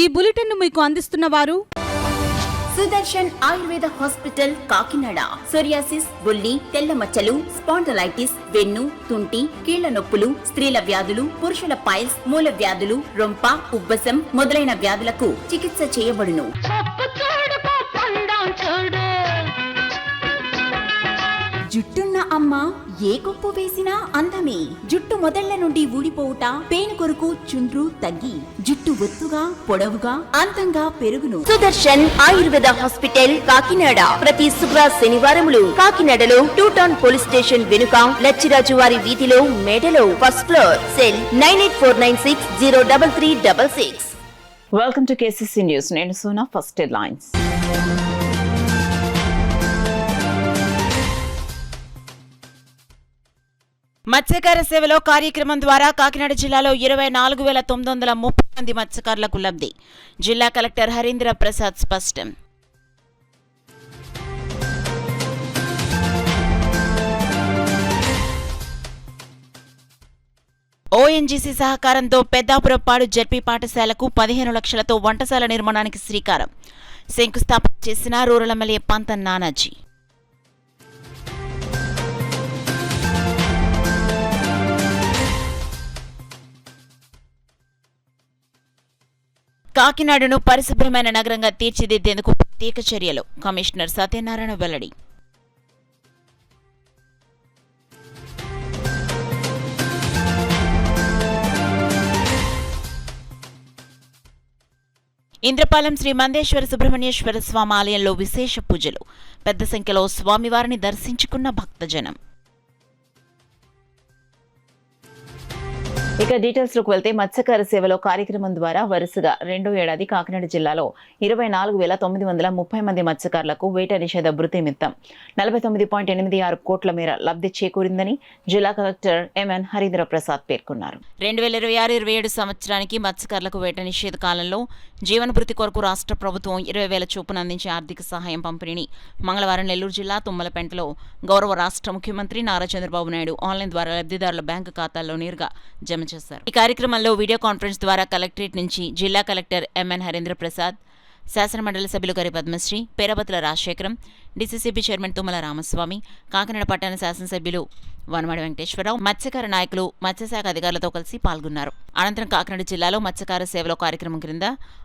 ఈ బులెటిన్ మీకు అందిస్తున్న వారు సుదర్శన్ ఆయుర్వేద హాస్పిటల్ కాకినాడ. సోరియాసిస్, బొల్లి, తెల్ల మచ్చలు, స్పాండలైటిస్, వెన్ను, తుంటి, కీళ్ల నొప్పులు, స్త్రీల వ్యాధులు, పురుషుల పైల్స్, మూల వ్యాధులు, రొంప, ఉబ్బసం మొదలైన వ్యాధులకు చికిత్స చేయబడును. జుట్టున్న అమ్మ ఏ కొప్పు వేసినా అందమే. జుట్టు మొదళ్ల నుండి ఊడిపోవుట, పేను కొరకు చుండ్రు తగ్గి జుట్టు ఒత్తుగా, పొడవుగా, అందంగా పెరుగును. సుదర్శన్ ఆయుర్వేద హాస్పిటల్ కాకినాడ. ప్రతి శుక్ర శనివారములు కాకినాడలో 2 టౌన్ పోలీస్ స్టేషన్ వెనుక లచ్చిరాజు వారి వీధిలో మేడలో first floor. Cell 9849603366. Welcome to KCC news. నేను సోనా. First headlines. మత్స్యకార సేవలో కార్యక్రమం ద్వారా కాకినాడ జిల్లాలో 24,930 మంది మత్స్యకారులకు లబ్ధి. జిల్లా కలెక్టర్ హరీంద్ర ప్రసాద్ స్పష్టం. ఓఎన్జీసీ సహకారంతో పెద్దాపురంపాడు జడ్పీ పాఠశాలకు 15 లక్షలతో వంటశాల నిర్మాణానికి శ్రీకారం. శంకుస్థాపన చేసిన రూరల్ ఎమ్మెల్యే పంతం నానాజీ. కాకినాడను పరిశుభ్రమైన నగరంగా తీర్చిదిద్దేందుకు ప్రత్యేక చర్యలు. కమిషనర్ సత్యనారాయణ వెల్లడి. ఇంద్రపాలెం శ్రీ మందేశ్వర సుబ్రహ్మణ్యేశ్వర స్వామి ఆలయంలో విశేష పూజలు. పెద్ద సంఖ్యలో స్వామివారిని దర్శించుకున్న భక్తజనం. ఇక డీటెయిల్స్ లోకి వెళ్తే మత్స్యకార సేవలో కార్యక్రమం ద్వారా వరుసగా 2వ ఏడాది కాకినాడ జిల్లాలో 24,930 మంది మత్స్యకారులకు వేట నిషేధ భృతి నిమిత్తం 49.86 కోట్ల మేర లబ్ధి చేకూరిందని జిల్లా కలెక్టర్ ఎంఎన్ హరీంద్ర ప్రసాద్ పేర్కొన్నారు. 2026-27 సంవత్సరానికి మత్స్యకారులకు వేట నిషేధ కాలంలో జీవన భృతి కొరకు రాష్ట్ర ప్రభుత్వం 20,000 చొప్పున అందించే ఆర్థిక సహాయం పంపిణీని మంగళవారం నెల్లూరు జిల్లా తుమ్మలపెంటలో గౌరవ రాష్ట్ర ముఖ్యమంత్రి నారా చంద్రబాబు నాయుడు ఆన్లైన్ ద్వారా లబ్ధిదారుల బ్యాంకు ఖాతాల్లో నేరుగా జమ చేశారు. ఈ కార్యక్రమంలో వీడియో కాన్ఫరెన్స్ ద్వారా కలెక్టరేట్ నుంచి జిల్లా కలెక్టర్ ఎంఎన్ హరీంద్ర ప్రసాద్, శాసనమండలి సభ్యులు గారి పద్మశ్రీ, పేరబతుల రాజశేఖరం, డీసీసీబీ చైర్మన్ తుమ్మల రామస్వామి, కాకినాడ పట్టణ శాసనసభ్యులు వనమాడి వెంకటేశ్వరరావు, మత్స్యకార నాయకులు, మత్స్యశాఖ అధికారులతో కలిసి పాల్గొన్నారు. అనంతరం కాకినాడ జిల్లాలో మత్స్యకార సేవలో కార్యక్రమం క్రింద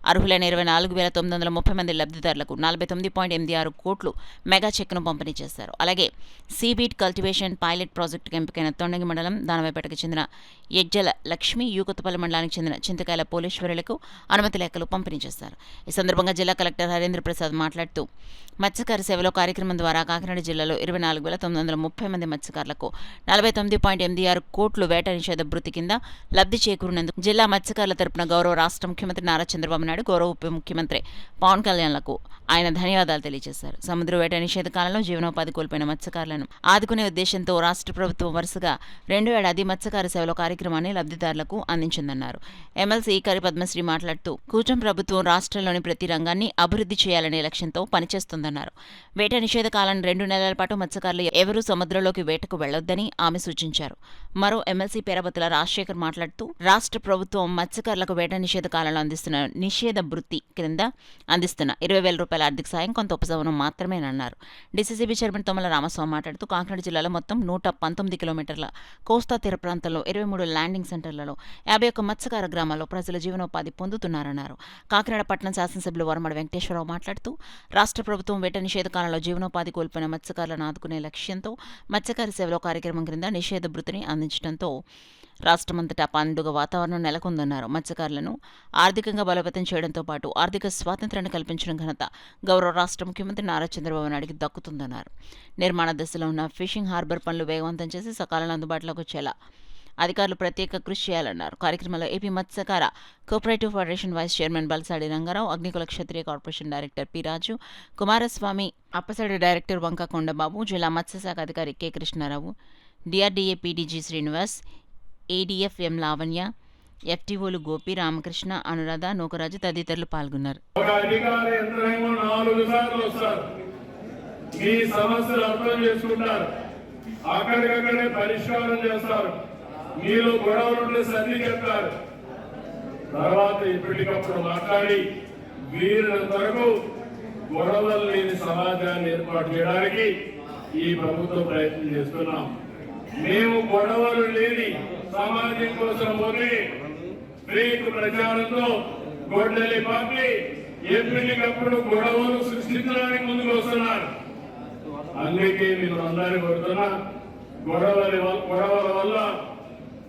అర్హులైన 24,930 మంది లబ్ధిదారులకు 49.86 కోట్లు మెగా చెక్ను పంపిణీ చేశారు. అలాగే సీబీట్ కల్టివేషన్ పైలట్ ప్రాజెక్టుకు ఎంపికైన తొండంగి మండలం దానవాయిపేటకు చెందిన యజ్జల లక్ష్మి, యూకొత్తపల్లి మండలానికి చెందిన చింతకాయల పోలీశ్వరులకు అనుమతి లేఖలు పంపిణీ చేశారు. ఈ సందర్భంగా జిల్లా కలెక్టర్ హరీంద్ర ప్రసాద్ మాట్లాడుతూ మత్స్యకార సేవలో కార్యక్రమం ద్వారా కాకినాడ జిల్లాలో 24,930 మంది మత్స్యకారులకు 49.86 కోట్లు వేట నిషేధ భృతి కింద లబ్ధి చేకూరినందుకు జిల్లా మత్స్యకారుల తరపున గౌరవ రాష్ట్ర ముఖ్యమంత్రి నారా చంద్రబాబు నాయుడు, గౌరవ ఉప ముఖ్యమంత్రి పవన్ కళ్యాణ్లకు ఆయన ధన్యవాదాలు తెలియజేశారు. సముద్ర వేట నిషేధ కాలంలో జీవనోపాధి కోల్పోయిన మత్స్యకారులను ఆదుకునే ఉద్దేశంతో రాష్ట్ర ప్రభుత్వం వరుసగా 2వ ఏడాది మత్స్యకార సేవలో కార్యక్రమాన్ని లబ్ధిదారులకు అందించిందన్నారు. ఎమ్మెల్సీ కరి పద్మశ్రీ మాట్లాడుతూ కూటమి ప్రభుత్వం రాష్ట్రంలోని ప్రతి రంగాన్ని అభివృద్ధి చేయాలనే లక్ష్యంతో పనిచేస్తుందన్నారు. వేట నిషేధ కాలం 2 నెలల పాటు మత్స్యకారులు ఎవరూ సముద్రంలోకి వేటకు వెళ్లొద్దని ఆమె సూచించారు. మరో ఎమ్మెల్సీ పేరబతుల రాజశేఖర్ మాట్లాడుతూ రాష్ట్ర ప్రభుత్వం మత్స్యకారులకు వేట నిషేధ కాలంలో అందిస్తున్న నిషేధ భృతి క్రింద అందిస్తున్న 20,000 రూపాయల ఆర్థిక సాయం కొంత ఉపశమనం మాత్రమేనన్నారు. డీసీసీబీ చైర్మన్ తుమ్మల రామస్వామి మాట్లాడుతూ కాకినాడ జిల్లాలో మొత్తం 119 కిలోమీటర్ల కోస్తా తీర ప్రాంతంలో 23 ల్యాండింగ్ సెంటర్లలో 51 మత్స్యకార గ్రామాల్లో ప్రజల జీవనోపాధి పొందుతున్నారన్నారు. కాకినాడ పట్టణ శాసనసభ్యులు వనమాడి వెంకటేశ్వరరావు మాట్లాడుతూ రాష్ట్ర ప్రభుత్వం వేట నిషేధ కాలంలో జీవనోపాధి కోల్పోయిన మత్స్యకారులను ఆదుకునే లక్ష్యంతో మత్స్యకార సేవలో కార్యక్రమం క్రింద నిషేధ భృతిని అందించడంతో రాష్ట్రమంతటా పండుగ వాతావరణం నెలకొందన్నారు. మత్స్యకారులను ఆర్థికంగా బలోపేతం చేయడంతో పాటు ఆర్థిక స్వాతంత్ర్యాన్ని కల్పించడం ఘనత గౌరవ రాష్ట్ర ముఖ్యమంత్రి నారా చంద్రబాబు నాయుడుకి దక్కుతుందన్నారు. నిర్మాణ దశలో ఉన్న ఫిషింగ్ హార్బర్ పనులు వేగవంతం చేసి సకాలంలో అందుబాటులోకి వచ్చేలా అధికారులు ప్రత్యేక కృషి చేయాలన్నారు. కార్యక్రమంలో ఏపీ మత్స్యకార cooperative federation vice chairman Balsadi Rangarao, Agnikula Kshatriya corporation director P Raju, Kumaraswamy, అప్పసడి డైరెక్టర్ వంక కొండబాబు, జిల్లా మత్స్యశాఖ అధికారి K Krishnarao, DRDA PD G Srinivas, ADF M Lavanya, ఎఫ్టీఓలు గోపి, రామకృష్ణ, అనురాధ, నూకరాజు తదితరులు పాల్గొన్నారు. అక్కడికక్కడే పరిష్కారం చేస్తారు. మీరు గొడవలుంటే సర్ది చెప్తారు. తర్వాత ఎప్పటికప్పుడు మాట్లాడి వీరినంత వరకు గొడవలు లేని సమాజాన్ని ఏర్పాటు చేయడానికి ఈ ప్రభుత్వం ప్రయత్నం చేస్తున్నాం. మేము గొడవలు లేని సమాజం కోసం పోతే ఫేక్ ప్రచారంతో గొడ్డలి పాపి ఎప్పటికప్పుడు గొడవలు సృష్టించడానికి ముందుకు వస్తున్నారు. అందుకే మీరు అందరినీ కోరుతున్నా, గొడవల వల్ల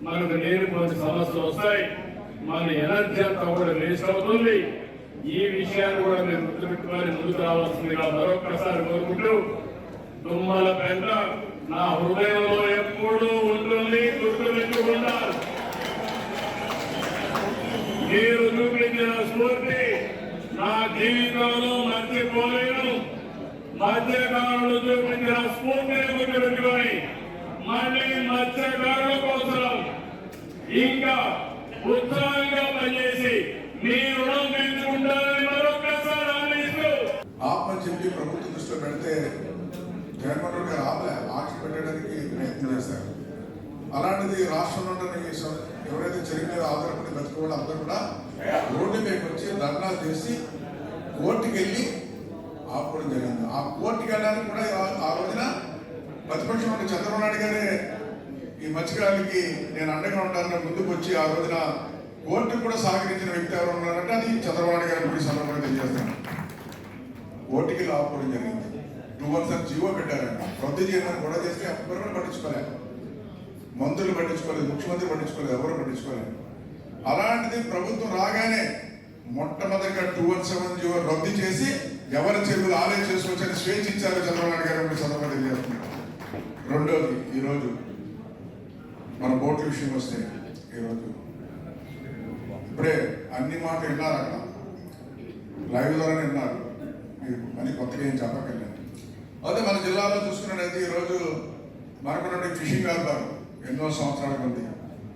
మనకు లేనిపోయిన సమస్యలు వస్తాయి, మన ఎనర్జీ అంతా కూడా వేస్ట్ అవుతుంది. ఈ విషయాన్ని కూడా మీరు గుర్తుపెట్టుకొని ముందుకు రావాల్సిందిగా మరొకసారి కోరుకుంటూ, తుమ్మలపేట నా హృదయంలో ఎప్పుడూ ఉంటుంది, గుర్తుపెట్టుకుంటారు. మీరు చూపించిన స్ఫూర్తి నా జీవితంలో మర్చిపోలేను. మత్స్యకారులు చూపించిన స్ఫూర్తిని గుర్తుపెట్టుకొని మళ్ళీ మత్స్యకారుల కోసం ఇంకా ఉత్సాహంగా పనిచేసి మీ రుణం తీర్చుకుంటారని మరొకసారి హామీస్తూ ఆత్మ చెప్పి ప్రభుత్వం దృష్టిలో పెడితే జగన్మోహన్ రెడ్డి గారు ఆపలే ఆక్ష పెట్టడానికి ప్రయత్నం చేశారు. అలాంటిది రాష్ట్రంలో ఉన్న ఎవరైతే చెరువు మీద ఆధారపడి బతుకోవడం అందరూ కూడా రోడ్డు మీదకి వచ్చి ధర్నాలు చేసి కోర్టుకి వెళ్ళి ఆపుకోవడం జరిగింది. ఆ కోర్టుకి వెళ్ళడానికి కూడా ఆ రోజున ప్రతిపక్షం ఉన్న చంద్రబాబు నాయుడు గారే ఈ మత్స్యకారులకి నేను అండగా ఉంటానని ముందుకు వచ్చి ఆ రోజున కోర్టుకు కూడా సహకరించిన వ్యక్తి ఎవరు ఉన్నారంటే అది చంద్రబాబు నాయుడు గారి గురించి సందర్భంగా తెలియజేస్తాను. కోర్టుకి ఆపుకోవడం జరిగింది. 217 జీవో పెట్టారంట, రద్దు చేయమని కూడా చేస్తే ఎవరు పట్టించుకోలేదు, మంత్రులు పట్టించుకోలేదు, ముఖ్యమంత్రి పట్టించుకోలేదు, ఎవరు పట్టించుకోలేదు. అలాంటిది ప్రభుత్వం రాగానే మొట్టమొదటిగా 217 జీవో రద్దు చేసి ఎవరి చెరువులు ఆలయం చేసుకోవచ్చని స్వేచ్ఛ ఇచ్చారు చంద్రబాబు నాయుడు గారు సందర్భంగా తెలియజేస్తున్నారు. రెండోది, ఈరోజు మన బోట్ల విషయం వస్తే ఈరోజు ఇప్పుడే అన్ని మాటలు విన్నారు, అక్కడ లైవ్ ద్వారానే విన్నారు, అని కొత్తగా ఏం చెప్పక్కర్లేదు. అదే మన జిల్లాలో చూసుకున్నట్టయితే ఈరోజు మనకున్న ఫిషింగ్ హార్బర్ ఎన్నో సంవత్సరాల ఉంది.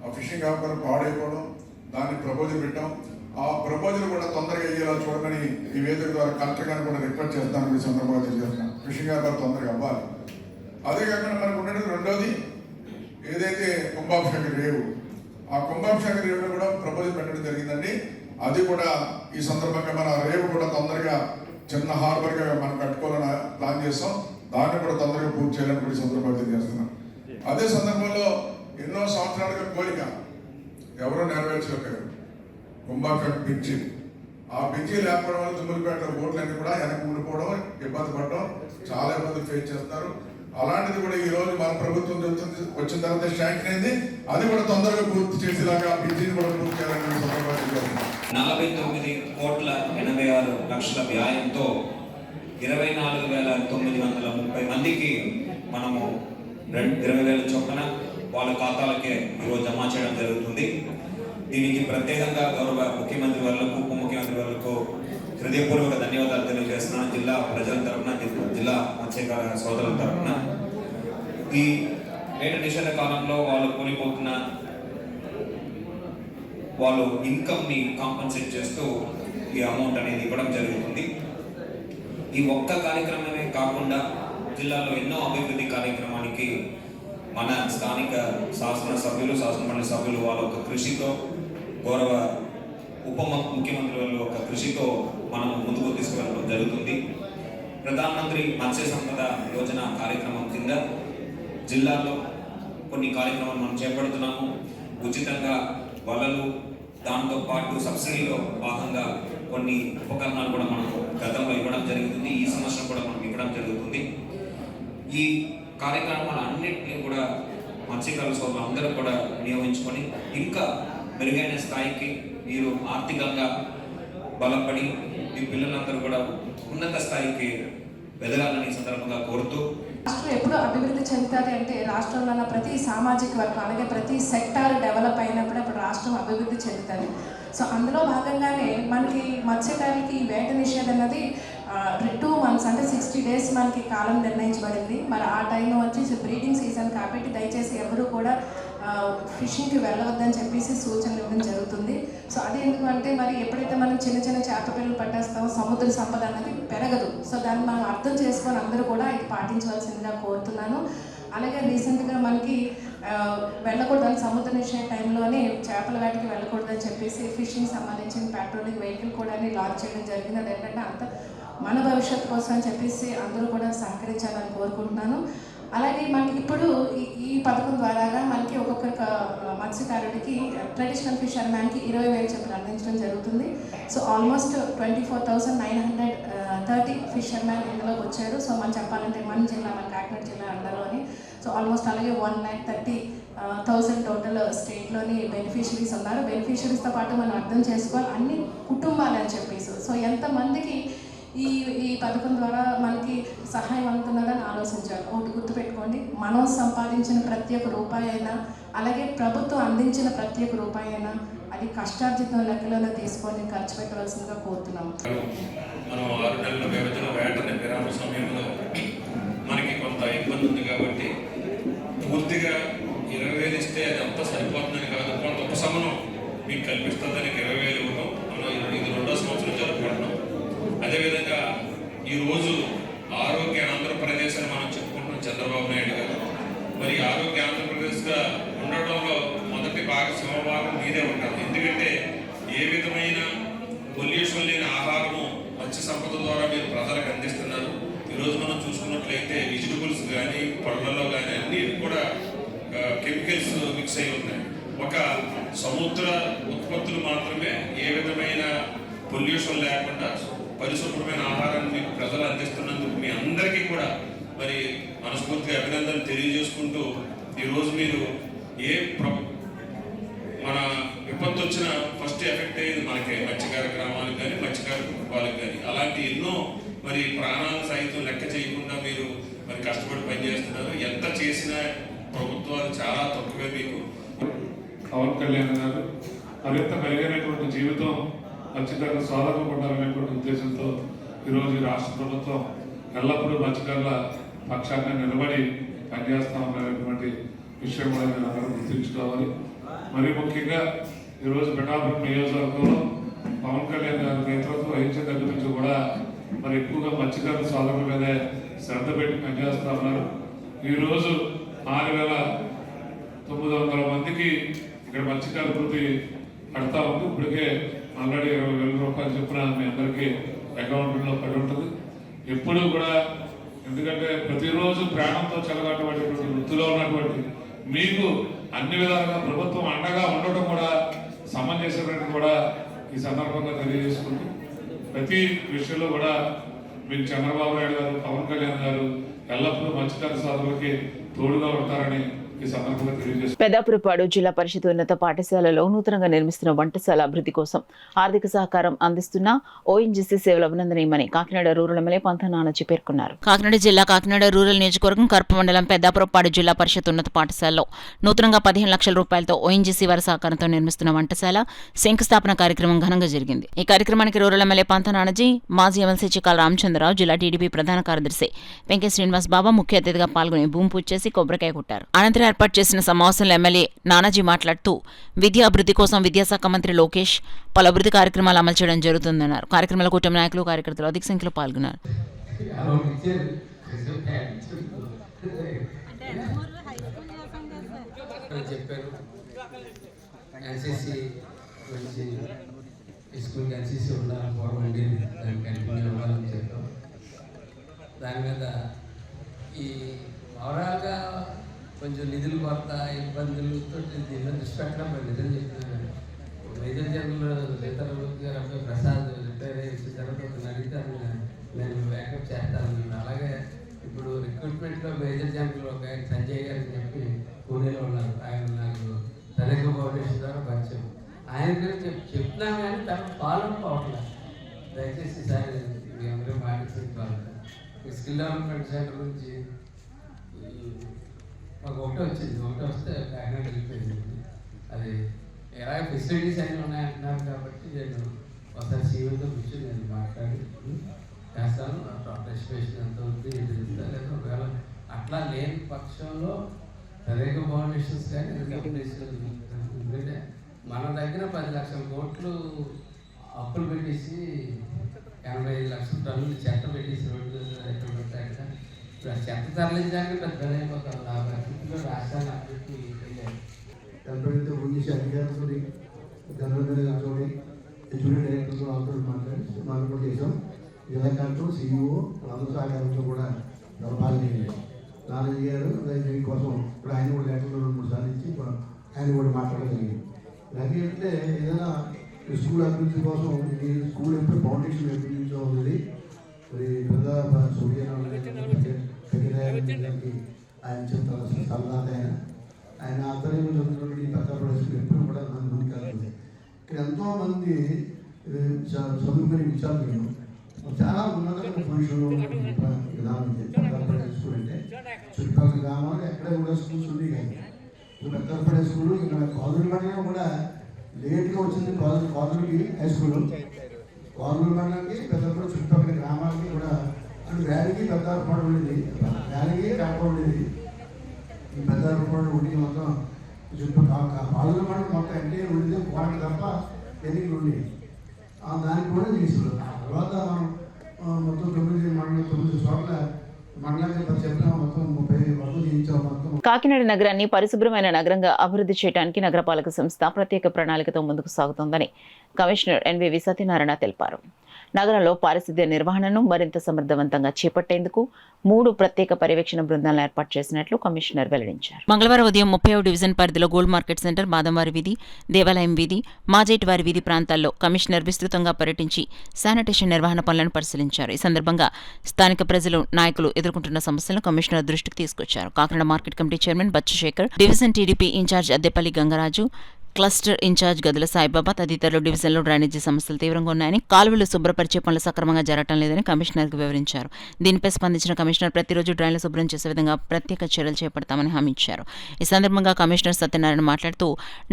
ఆ ఫిషింగ్ హార్బర్ పాడైపోవడం, దాన్ని ప్రపోజల్ పెట్టాం. ఆ ప్రపోజల్ కూడా తొందరగా అయ్యేలా చూడమని ఈ వేదిక ద్వారా కలెక్టర్ గారిని కూడా రిక్వెస్ట్ చేస్తాను. ఈ సందర్భంగా తెలియజేస్తున్నాం, ఫిషింగ్ హార్బర్ తొందరగా అవ్వాలి. అదే కాకుండా మనకు ఉన్నది రెండోది ఏదైతే కుంభాభిషేక రేవు, ఆ కుంభాభిషేక రేవులో కూడా ప్రపోజల్ పెట్టడం జరిగిందండి. అది కూడా ఈ సందర్భంగా మన రేవు కూడా తొందరగా చిన్న హార్బర్గా మనం కట్టుకోవాలని ప్లాన్ చేస్తాం. దాన్ని కూడా తొందరగా పూర్తి చేయాలని కూడా సందర్భంగా తెలియజేస్తున్నాం. అదే సందర్భంలో ఎన్నో సంవత్సరాలుగా కోరిక ఎవరో నెరవేర్చలేకపోయారు, కుంభాభిషేక బ్రిడ్జి. ఆ బ్రిడ్జి లేకపోవడం వల్ల తుమ్మలపేట బోట్లన్నీ కూడా వెనక్కి ఉండిపోవడం, ఇబ్బంది పడడం, చాలా ఇబ్బందులు ఫేస్ చేస్తున్నారు. అలాంటిది కూడా ఈ రోజు మన ప్రభుత్వం వచ్చిన తర్వాత శాంక్షన్ అయింది. అది కూడా తొందరగా పూర్తి చేసేలాగా బ్రిడ్జిని కూడా పూర్తి చేయాలని సందర్భంగా 49,86,00,000 వ్యయంతో 24,930 మందికి మనము 20,000 చొప్పున వాళ్ళ ఖాతాలకే ఈరోజు జమ చేయడం జరుగుతుంది. దీనికి ప్రత్యేకంగా గౌరవ ముఖ్యమంత్రి వాళ్ళకు, ఉప ముఖ్యమంత్రి వాళ్ళకు హృదయపూర్వక ధన్యవాదాలు తెలియజేస్తున్నాను. జిల్లా ప్రజల తరఫున, జిల్లా మత్స్యకార సోదరుల తరఫున ఈ వేట నిషేధ కాలంలో వాళ్ళు కోల్పోతున్న వాళ్ళు ఇన్కమ్ని కాంపన్సేట్ చేస్తూ ఈ అమౌంట్ అనేది ఇవ్వడం జరుగుతుంది. ఈ ఒక్క కార్యక్రమమే కాకుండా జిల్లాలో ఎన్నో అభివృద్ధి కార్యక్రమానికి మన స్థానిక శాసనమండలి సభ్యులు వాళ్ళ ఒక కృషితో, గౌరవ ఉప ముఖ్యమంత్రి వాళ్ళు ఒక కృషితో మనం ముందుకు తీసుకువెళ్ళడం జరుగుతుంది. ప్రధానమంత్రి మత్స్య సంపద యోజన కార్యక్రమం కింద జిల్లాలో కొన్ని కార్యక్రమాలు మనం చేపడుతున్నాము. ఉచితంగా వలలు, దాంతో పాటు సబ్సిడీలో భాగంగా కొన్ని ఉపకరణాలు కూడా మనం గతంలో ఇవ్వడం జరుగుతుంది. ఈ సంవత్సరం కూడా మనం ఇవ్వడం జరుగుతుంది. ఈ కార్యక్రమాలు అన్నింటినీ కూడా మత్స్యకారుల సోదరులు అందరూ కూడా వినియోగించుకొని ఇంకా మెరుగైన స్థాయికి మీరు ఆర్థికంగా బలపడి మీ పిల్లలందరూ కూడా ఉన్నత స్థాయికి ఎదగాలని సందర్భంగా కోరుతూ, రాష్ట్రం ఎప్పుడు అభివృద్ధి చెందుతుంది అంటే రాష్ట్రంలో ఉన్న ప్రతి సామాజిక వర్గం అలాగే ప్రతి సెక్టార్ డెవలప్ అయినప్పుడు అప్పుడు రాష్ట్రం అభివృద్ధి చెందుతుంది. సో అందులో భాగంగానే మనకి మత్స్యకారులకి వేట నిషేధం అన్నది 2 months అంటే 60 days మనకి కాలం నిర్ణయించబడింది. మరి ఆ టైంలో వచ్చి బ్రీడింగ్ సీజన్ కాబట్టి దయచేసి ఎవరు కూడా ఫిషింగ్కి వెళ్ళవద్దని చెప్పేసి సూచనలు ఇవ్వడం జరుగుతుంది. సో అది ఎందుకంటే మరి ఎప్పుడైతే మనం చిన్న చిన్న చేప పిల్లలు పట్టేస్తామో సముద్ర సంపద అనేది పెరగదు. సో దాన్ని మనం అర్థం చేసుకొని అందరూ కూడా ఇది పాటించవలసిందిగా కోరుతున్నాను. అలాగే రీసెంట్గా మనకి వెళ్ళకూడదని సముద్ర నిషేధ టైంలోనే చేపల వేటకి వెళ్ళకూడదని చెప్పేసి ఫిషింగ్ సంబంధించిన పెట్రోలింగ్ వెహికల్ కూడా లాంచ్ చేయడం జరిగింది. అది ఏంటంటే అంత మన భవిష్యత్తు కోసం అని చెప్పేసి అందరూ కూడా సహకరించాలని కోరుకుంటున్నాను. అలాగే మనకి ఇప్పుడు ఈ పథకం ద్వారాగా మనకి ఒక్కొక్క మత్స్యకారుడికి ట్రెడిషనల్ ఫిషర్మ్యాన్కి 20,000 చొప్పున అందించడం జరుగుతుంది. సో ఆల్మోస్ట్ 24,930 ఫిషర్మ్యాన్ ఇందులోకి వచ్చారు. సో మనం చెప్పాలంటే మన జిల్లా, మన కాకినాడ జిల్లా అండర్లోని. సో ఆల్మోస్ట్ అలాగే 1,30,000 టోటల్ స్టేట్లోని బెనిఫిషరీస్ ఉన్నారు. బెనిఫిషరీస్తో పాటు మనం అర్థం చేసుకోవాలి అన్ని కుటుంబాలు అని చెప్పేసి. సో ఎంతమందికి ఈ పథకం ద్వారా మనకి సహాయం అందుతున్నదని ఆలోచించాలి. ఒకటి గుర్తుపెట్టుకోండి, మనం సంపాదించిన ప్రతి ఒక్క రూపాయి అయినా, అలాగే ప్రభుత్వం అందించిన ప్రతి ఒక్క రూపాయి అయినా అది కష్టార్జితం లెక్కలలో తీసుకొని ఖర్చు పెట్టవలసిందిగా కోరుతున్నాం. మనం 6 నెలల వ్యవధిలో వేటని విరామ సమయంలో మనకి కొంత ఇబ్బంది ఉంది కాబట్టి పూర్తిగా 20,000 ఇస్తే అది అంతా సరిపోతుందని కాదు, కొంత ఉపశమనం మీకు కల్పిస్తుందని 20,000 ఇవ్వడం. మనం ఇది 2వ సంవత్సరం జరుపుకుంటున్నాం. అదేవిధంగా ఈరోజు ఆరోగ్య ఆంధ్రప్రదేశ్ అని మనం చెప్పుకుంటున్నాం చంద్రబాబు నాయుడు గారు. మరి ఆరోగ్య ఆంధ్రప్రదేశ్గా ఉండడంలో మొదటి సింహభాగం మీరే ఉంటారు. ఎందుకంటే ఏ విధమైన పొల్యూషన్ లేని ఆహారము మత్స్య సంపద ద్వారా మీరు ప్రజలకు అందిస్తున్నారు. ఈరోజు మనం చూసుకున్నట్లయితే వెజిటబుల్స్ కానీ పళ్ళల్లో కానీ అన్నీ కూడా కెమికల్స్ మిక్స్ అయి ఉన్నాయి. ఒక సముద్ర ఉత్పత్తులు మాత్రమే ఏ విధమైన పొల్యూషన్ లేకుండా పరిశుభ్రమైన ఆహారాన్ని మీకు ప్రజలు అందిస్తున్నందుకు మీ అందరికీ కూడా మరి మనస్ఫూర్తిగా అభినందనలు తెలియజేసుకుంటూ, ఈరోజు మీరు మన విపత్తు వచ్చిన ఫస్ట్ ఎఫెక్ట్ అయ్యేది మనకే, మత్స్యకార గ్రామాలకు కానీ మత్స్యకార కుటుంబాలకు కానీ. అలాంటి ఎన్నో మరి ప్రాణాలు సైతం లెక్క చేయకుండా మీరు మరి కష్టపడి పనిచేస్తున్నారు. ఎంత చేసినా ప్రభుత్వాలు చాలా తక్కువే. మీకు పవన్ కళ్యాణ్ గారు మరింత మెరుగైనటువంటి జీవితం మత్స్యకారుల సోదరులు ఉండాలనేటువంటి ఉద్దేశంతో ఈరోజు రాష్ట్ర ప్రభుత్వం ఎల్లప్పుడూ మత్స్యకారుల పక్షాన్ని నిలబడి పనిచేస్తామనేటువంటి విషయం కూడా మీరు అందరూ గుర్తుంచుకోవాలి. మరి ముఖ్యంగా ఈరోజు పిఠాపురం నియోజకవర్గంలో పవన్ కళ్యాణ్ గారి నేతృత్వం వహించే దగ్గర నుంచి కూడా మరి ఎక్కువగా మత్స్యకారుల సోదరుల మీదే శ్రద్ధ పెట్టి పనిచేస్తూ ఉన్నారు. ఈరోజు 4,900 మందికి ఇక్కడ మత్స్యకార వృత్తి పడతా ఉంది. ఇప్పటికే ఆల్రెడీ 20,000 రూపాయలు చొప్పున మీ అందరికీ అకౌంట్లో పడి ఉంటుంది. ఎప్పుడూ కూడా, ఎందుకంటే ప్రతిరోజు ప్రాణంతో చెలగాటటువంటి వృత్తిలో ఉన్నటువంటి మీకు అన్ని విధాలుగా ప్రభుత్వం అండగా ఉండటం కూడా సమంజసమైనది కూడా ఈ సందర్భంగా తెలియజేసుకుంటూ, ప్రతి విషయంలో కూడా మీకు చంద్రబాబు నాయుడు గారు, పవన్ కళ్యాణ్ గారు ఎల్లప్పుడూ మత్స్యకార సోదరులకి తోడుగా ఉంటారని ఈ సందర్భంగా తెలియజేస్తారు. పెద్దాపురపాడు జిల్లా పరిషత్ ఉన్నత పాఠశాలలో నూతనంగా నిర్మిస్తున్న వంటశాల అభివృద్ధి కోసం ఆర్థిక సహకారం అందిస్తున్న ఓఎన్జీసీ సేవలు అభినందనీయమని కాకినాడ రూరల్ ఎమ్మెల్యే పంత నానాజీ పేర్కొన్నారు. కాకినాడ జిల్లా కాకినాడ రూరల్ నియోజకవర్గం కర్ప మండలం పెద్దాపురపాడు జిల్లా పరిషత్ ఉన్నత పాఠశాలలో నూతనంగా 15 లక్షల రూపాయలతో ఓఎన్జీసీ వారి సహకారంతో నిర్మిస్తున్న వంటశాల శంకుస్థాపన కార్యక్రమం ఘనంగా జరిగింది. ఈ కార్యక్రమానికి రూరల్ ఎమ్మెల్యే పంత నానాజీ, మాజీ ఎమ్మెల్సీ చికాల రామచంద్రరావు, జిల్లా టీడీపీ ప్రధాన కార్యదర్శి వెంకయ్య శ్రీనివాస్ బాబా ముఖ్య అతిథిగా పాల్గొని భూమి పూజ చేసి కొబ్బరికాయ కొట్టారు. అనంతరం ఏర్పాటు చేసిన సమావేశంలో ఎమ్మెల్యే నానాజీ మాట్లాడుతూ విద్యా అభివృద్ధి కోసం విద్యాశాఖ మంత్రి లోకేష్ పలు అభివృద్ధి కార్యక్రమాలు అమలు చేయడం జరుగుతుందన్నారు. కార్యక్రమంలో కూటమి నాయకులు, కార్యకర్తలు అధిక సంఖ్యలో పాల్గొన్నారు. దాని మీద ఈ ఓవరాల్గా కొంచెం నిధులు కొరత ఇబ్బందులతో దీనిలో దృష్టి పెట్టడం నిజం చెప్తున్నాను. మేజర్ జనరల్ సీతారామూర్తి గారు అబ్బాయి ప్రసాద్ రిటైర్ అయిన తర్వాత అడిగితే నేను బ్యాకప్ చేస్తాను. అలాగే ఇప్పుడు రిక్రూట్మెంట్లో మేజర్ జనరల్ ఒక ఆయన సంజయ్ గారు అని చెప్పి పూణేలో ఉన్నారు. ఆయన నాకు తనకు ఫౌండేషన్ ద్వారా పరిచయం. ఆయన గురించి చెప్తున్నాను కానీ తనకు ఫాలో అవ్వట్లేదు. దయచేసి సార్ మీ అందరూ మాట్లాడుకోవాలి. స్కిల్ డెవలప్మెంట్ సెంటర్ గురించి మాకు ఒకటే వచ్చింది. ఒకటే వస్తే కాకినాడ వెళ్ళిపోయింది. అది ఎలా ఫెసిలిటీస్ అన్నీ ఉన్నాయంటున్నారు కాబట్టి నేను ఒకసారి సీఎంతో కూర్చొని నేను మాట్లాడి చేస్తాను. పార్టిసిపేషన్ ఎంత ఉంది లేదా ఒకవేళ అట్లా లేని పక్షంలో సరైన ఫౌండేషన్స్ కానీ ఎందుకంటే మన దగ్గర 10 లక్షల కోట్లు అప్పులు పెట్టేసి 85 లక్షల టన్నులు చెత్త పెట్టేసి రోడ్డు ఎక్కడ పెట్టాక చెత్త తరలించడానికి పెద్ద అయిపోతాం. రాష్ట్రాన్ని అభివృద్ధి వెళ్ళారు. ఎవరైతే పోలీసు అధికారులతో గవర్నమెంట్తో ఎడ్యుకేషన్ డైరెక్టర్తో అందరూ మాట్లాడి కూడా చేసాం. జిల్లా కలెక్టర్ సిఇఓ అందరూ సహకారంతో కూడా బాగా చేయాలి. నారాయణ గారు దీనికోసం ఇప్పుడు ఆయన కూడా లెటర్లు 2-3 సార్లు ఇచ్చి ఆయన కూడా మాట్లాడగలిగింది. ఇలాగే అంటే ఏదైనా స్కూల్ అభివృద్ధి కోసం ఇది స్కూల్ ఎప్పుడు ఫౌండేషన్ ఎప్పటి నుంచో ఉంది. మరి పెద్ద సూర్యనారాయణకి ఆయన చెప్తారు సలదాత ఆయన ఆధ్వర్యంలో చదువుతున్నటువంటి పెద్ద ప్రదేశం ఎప్పుడు కూడా మన ముందుకు వెళ్తుంది. ఇక్కడ ఎంతోమంది చదువుకునే విద్యార్థులు చాలా ఉన్నతమైన పొజిషన్లో విధానం చేసుకుంటే చుట్టుపక్కల గ్రామాలు ఎక్కడ కూడా స్కూల్స్ ఉంది కానీ పెద్దపడే స్కూల్ ఇక్కడ కాలనీ మండలం కూడా లేట్గా వచ్చింది. కాలనీకి హై స్కూల్ కాలనీ మండలానికి పెద్దపడే చుట్టుపక్కల గ్రామాలకి కూడా అటు వ్యాలీకి పెద్దపడ ఉండేది, వ్యాలీకి కాపడ ఉండేది. ఈ పెద్దపడ ఉండి మొత్తం చుట్టుపక్కల కాలనీ మండలం మొత్తం ఎన్టీఆర్ ఉండేది వాటి తప్ప ఎన్నికలు ఉండేవి. దానికి కూడా తీసుకున్నాం. తర్వాత మనం మొత్తం 9 చోట్ల మండలానికి చెప్పిన మొత్తం 30 వరకు చేయించాం. మొత్తం కాకినాడ నగరాన్ని పరిశుభ్రమైన నగరంగా అభివృద్ధి చేయడానికి నగరపాలక సంస్థ ప్రత్యేక ప్రణాళికతో ముందుకు సాగుతోందని కమిషనర్ ఎన్వివి సత్యనారాయణ తెలిపారు. నగరంలో పారిశుద్ధ్య నిర్వహణను మరింత సమర్థవంతంగా చేపట్టేందుకు 3 ప్రత్యేక పర్యవేక్షణ బృందాలను ఏర్పాటు చేసినట్లు కమిషనర్ వెల్లడించారు. మంగళవారం ఉదయం 30వ డివిజన్ పరిధిలో గోల్డ్ మార్కెట్ సెంటర్, బాదంవారి వీధి, దేవాలయం వీధి, మాజేటివారి వీధి ప్రాంతాల్లో కమిషనర్ విస్తృతంగా పర్యటించి శానిటేషన్ నిర్వహణ పనులను పరిశీలించారు. ఈ సందర్భంగా స్థానిక ప్రజలు, నాయకులు ఎదుర్కొంటున్న సమస్యలను కమిషనర్ దృష్టికి తీసుకొచ్చారు. Kakinada market committee chairman Bachchashekar, division TDP incharge Addepalli Gangaraju, cluster incharge Gadula Saibaba తదితరులు డివిజన్లో డ్రైనేజీ సమస్యలు తీవ్రంగా ఉన్నాయని, కాలువలు శుభ్రపరిచే పనులు సక్రమంగా జరగటం లేదని కమిషనర్కు వివరించారు. దీనిపై స్పందించిన కమిషనర్ ప్రతిరోజు డ్రైన్లు శుభ్రం చేసే విధంగా ప్రత్యేక చర్యలు చేపడతామని హామీ ఇచ్చారు. ఈ సందర్భంగా కమిషనర్ సత్యనారాయణ మాట్లాడుతూ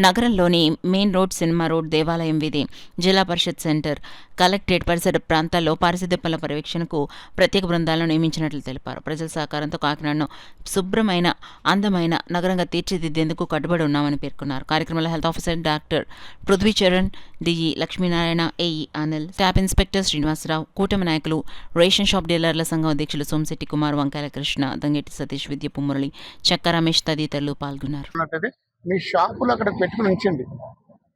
నగరంలోని మెయిన్ రోడ్, సినిమా రోడ్, దేవాలయం వీధి, జిల్లా పరిషత్ సెంటర్, కలెక్టరేట్ పరిసర ప్రాంతాల్లో పారిశుద్ధ్య పనుల పర్యవేక్షణకు ప్రత్యేక బృందాలను నియమించినట్లు తెలిపారు. ప్రజల సహకారంతో కాకినాడను శుభ్రమైన, అందమైన నగరంగా తీర్చిదిద్దేందుకు కట్టుబడి ఉన్నామని పేర్కొన్నారు. కార్యక్రమంలో health officer doctor Prithvicharan, DE Lakshminarayana, AE Anil, staff inspector Srinivasarao, కూటమి నాయకులు, రేషన్ షాప్ డీలర్ల సంఘం అధ్యక్షులు సోమశెట్టి కుమార్, వంకాయల కృష్ణ, దంగెట్టి సతీష్, విద్యపు మురళి, చెక్క రమేష్ తదితరులు పాల్గొన్నారు. మీ షాపులు అక్కడ పెట్టుకుని ఉంచండి,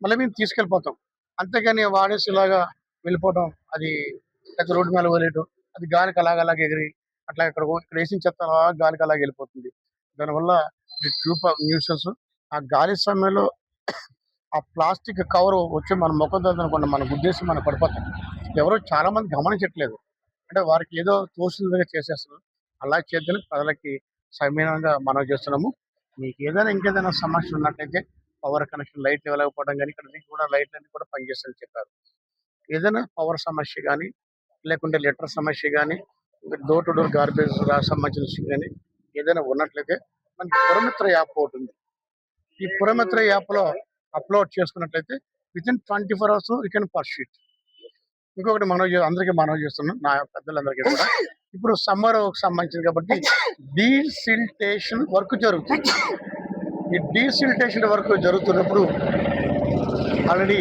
మళ్ళీ మేము తీసుకెళ్ళిపోతాం. అంతేగాని వాడేసి ఇలాగా వెళ్ళిపోవడం, అది పెద్ద రోడ్డు మీద వదిలేయడం, అది గాలికి అలాగ ఎగిరి అట్లా ఇక్కడ వేసిన చెత్త గాలికి అలాగ వెళ్ళిపోతుంది. దానివల్ల న్యూసెన్స్. ఆ గాలి సమయంలో ఆ ప్లాస్టిక్ కవర్ వచ్చి మన ముఖం అనుకోండి, మన ఉద్దేశం మనం పడిపోతాం. ఎవరో చాలా మంది గమనించట్లేదు, అంటే వారికి ఏదో తోసినగా చేసేస్తున్నారు. అలా చేద్దని ప్రజలకి సమయంగా మనం చేస్తున్నాము. మీకు ఏదైనా ఇంకేదైనా సమస్య ఉన్నట్లయితే పవర్ కనెక్షన్, లైట్లు వెళ్ళకపోవడం కానీ, ఇక్కడ కూడా లైట్లన్నీ కూడా పనిచేస్తాయని చెప్పారు. ఏదైనా పవర్ సమస్య కానీ, లేకుంటే లిటర్ సమస్య కానీ, డోర్ టు డోర్ గార్బేజ్ సంబంధించిన విషయం కానీ ఏదైనా ఉన్నట్లయితే మనకి పురమిత్ర యాప్ ఒకటి ఉంది. ఈ పురమిత్ర యాప్లో అప్లోడ్ చేసుకున్నట్లయితే within 24 hours you can pursuit. ఇంకొకటి అందరికీ మనవి చేస్తున్నాం, నా పెద్దలందరికీ కూడా. ఇప్పుడు సమ్మర్ సంబంధించింది కాబట్టి డీసిల్టేషన్ వర్క్ జరుగుతుంది. ఈ డీసిల్టేషన్ వర్క్ జరుగుతున్నప్పుడు ఆల్రెడీ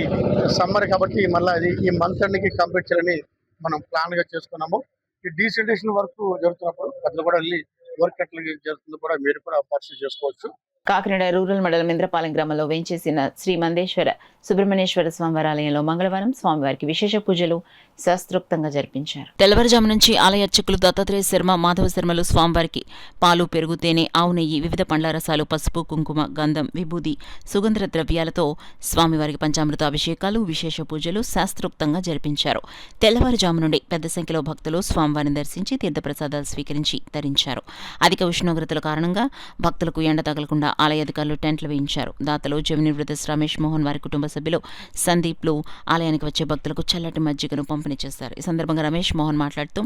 సమ్మర్ కాబట్టి మళ్ళీ అది ఈ మంత్ ఎండ్కి కంప్లీట్ చేయాలని మనం ప్లాన్గా చేసుకున్నాము. ఈ డీసిల్టేషన్ వర్క్ జరుగుతున్నప్పుడు పెద్దలు కూడా వెళ్ళి వర్క్ ఎట్లా జరుగుతుందో కూడా మీరు కూడా పర్సూ చేసుకోవచ్చు. కాకినాడ రూరల్ మండలం ఇంద్రపాలెం గ్రామంలో వేంచేసిన శ్రీ మందేశ్వర సుబ్రహ్మణ్యేశ్వర స్వామివారి ఆలయంలో మంగళవారం స్వామివారికి విశేష పూజలు శాస్త్రోక్తంగా జరిపించారు. తెల్లవారుజాము నుంచి ఆలయ అర్చకులు దత్తాత్రేయ శర్మ, మాధవ శర్మలు స్వామివారికి పాలు, పెరుగు, తేనె, ఆవు నెయ్యి, వివిధ పండ్ల రసాలు, పసుపు, కుంకుమ, గంధం, విభూది, సుగంధ ద్రవ్యాలతో స్వామివారికి పంచామృత అభిషేకాలు, విశేష పూజలు శాస్త్రోక్తంగా జరిపించారు. తెల్లవారుజాము నుండి పెద్ద సంఖ్యలో భక్తులు స్వామివారిని దర్శించి తీర్థప్రసాదాలు స్వీకరించి తరించారు. అధిక ఉష్ణోగ్రతల కారణంగా భక్తులకు ఎండ తగలకుండా ఆలయ అధికారులు టెంట్లు వేయించారు. దాతలు జమినివృత రమేష్ మోహన్, వారి కుటుంబ సభ్యులు సందీప్లు ఆలయానికి వచ్చే భక్తులకు చల్లటి మజ్జిగను పంపిణీ చేశారు. ఈ సందర్భంగా రమేష్ మోహన్ మాట్లాడుతూ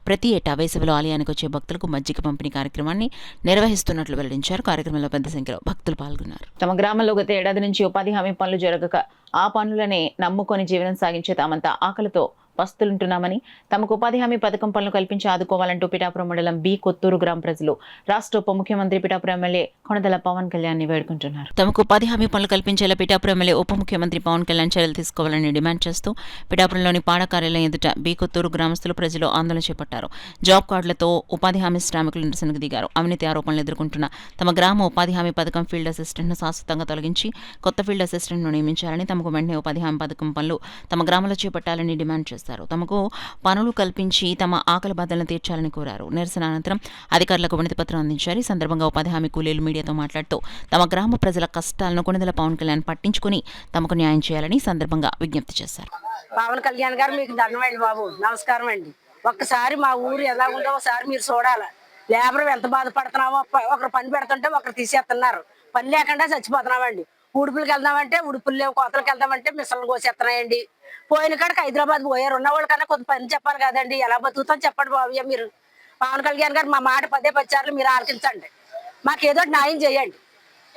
ప్రతి ఏటా వేసవిలో ఆలయానికి వచ్చే భక్తులకు మజ్జిగ పంపిణీ కార్యక్రమాన్ని నిర్వహిస్తున్నట్లు వెల్లడించారు. కార్యక్రమంలో పెద్ద సంఖ్యలో భక్తులు పాల్గొన్నారు. తమ గ్రామంలో గత ఏడాది నుంచి ఉపాధి హామీ పనులు జరగక ఆ పనులనే నమ్ముకొని జీవనం సాగించే తామంతా ఆకలితో పస్తులుంటున్నామని, తమకు ఉపాధి హామీ పథకం పనులు కల్పించి ఆదుకోవాలంటూ పిఠాపురం మండలం బి కొత్తూరు గ్రామ ప్రజలు రాష్ట్ర ఉప ముఖ్యమంత్రి పిఠాపురం ఎమ్మెల్యే కొణదెల పవన్ కళ్యాణ్ ని వేడుకుంటున్నారు. తమకు ఉపాధి హామీ పనులు కల్పించేలా పిఠాపురం ఎమ్మెల్యే ఉప ముఖ్యమంత్రి పవన్ కళ్యాణ్ చర్యలు తీసుకోవాలని డిమాండ్ చేస్తూ పిఠాపురంలోని పాడ కార్యాలయం ఎదుట బి కొత్తూరు గ్రామస్తులు ప్రజలు ఆందోళన చేపట్టారు. జాబ్ కార్డులతో ఉపాధి హామీ శ్రామికులు నిరసనకు దిగారు. అవినీతి ఆరోపణలు ఎదుర్కొంటున్న తమ గ్రామ ఉపాధి హామీ పథకం ఫీల్డ్ అసిస్టెంట్ను శాశ్వతంగా తొలగించి కొత్త ఫీల్డ్ అసిస్టెంట్ను నియమించాలని, తమకు వెంటనే ఉపాధి హామీ పథకం పనులు తమ గ్రామంలో చేపట్టాలని డిమాండ్ చేశారు. తమకు పనులు కల్పించి తమ ఆకలి బాధలను తీర్చాలని కోరారు. నిరసన అనంతరం అధికారులకు వినతి పత్రం అందించారు. ఈ సందర్భంగా ఉపాధి హామీ కూలీలు మీడియాతో మాట్లాడుతూ తమ గ్రామ ప్రజల కష్టాలను కొణిదెల పవన్ కళ్యాణ్ పట్టించుకుని తమకు న్యాయం చేయాలని సందర్భంగా విజ్ఞప్తి చేశారు. పవన్ కళ్యాణ్ గారు మీకు దండమండి బాబు, నమస్కారం అండి. ఒక్కసారి మా ఊరు ఎలా ఉందో ఒకసారి మీరు చూడాలి. లేబర్ ఎంత బాధపడుతున్నామో, ఒకరు పని పెడుతుంటే ఒకరు తీసేస్తున్నారు. పని లేకుండా చచ్చిపోతున్నామండి. ఉడుపులకు వెళ్దామంటే ఉడుపులు లేవు, కోతలకు వెళ్దామంటే మిషన్లు కోసేస్తున్నాయండి. పోయిన కాడికి హైదరాబాద్ పోయారు. ఉన్న వాళ్ళ కన్నా కొంత పని చెప్పాలి కదండి. ఎలా బతుకుతాం చెప్పండి బాబు. మీరు పవన్ కళ్యాణ్ గారు మా మాట 10 సార్లు మీరు ఆలకించండి. మాకు ఏదో న్యాయం చేయండి.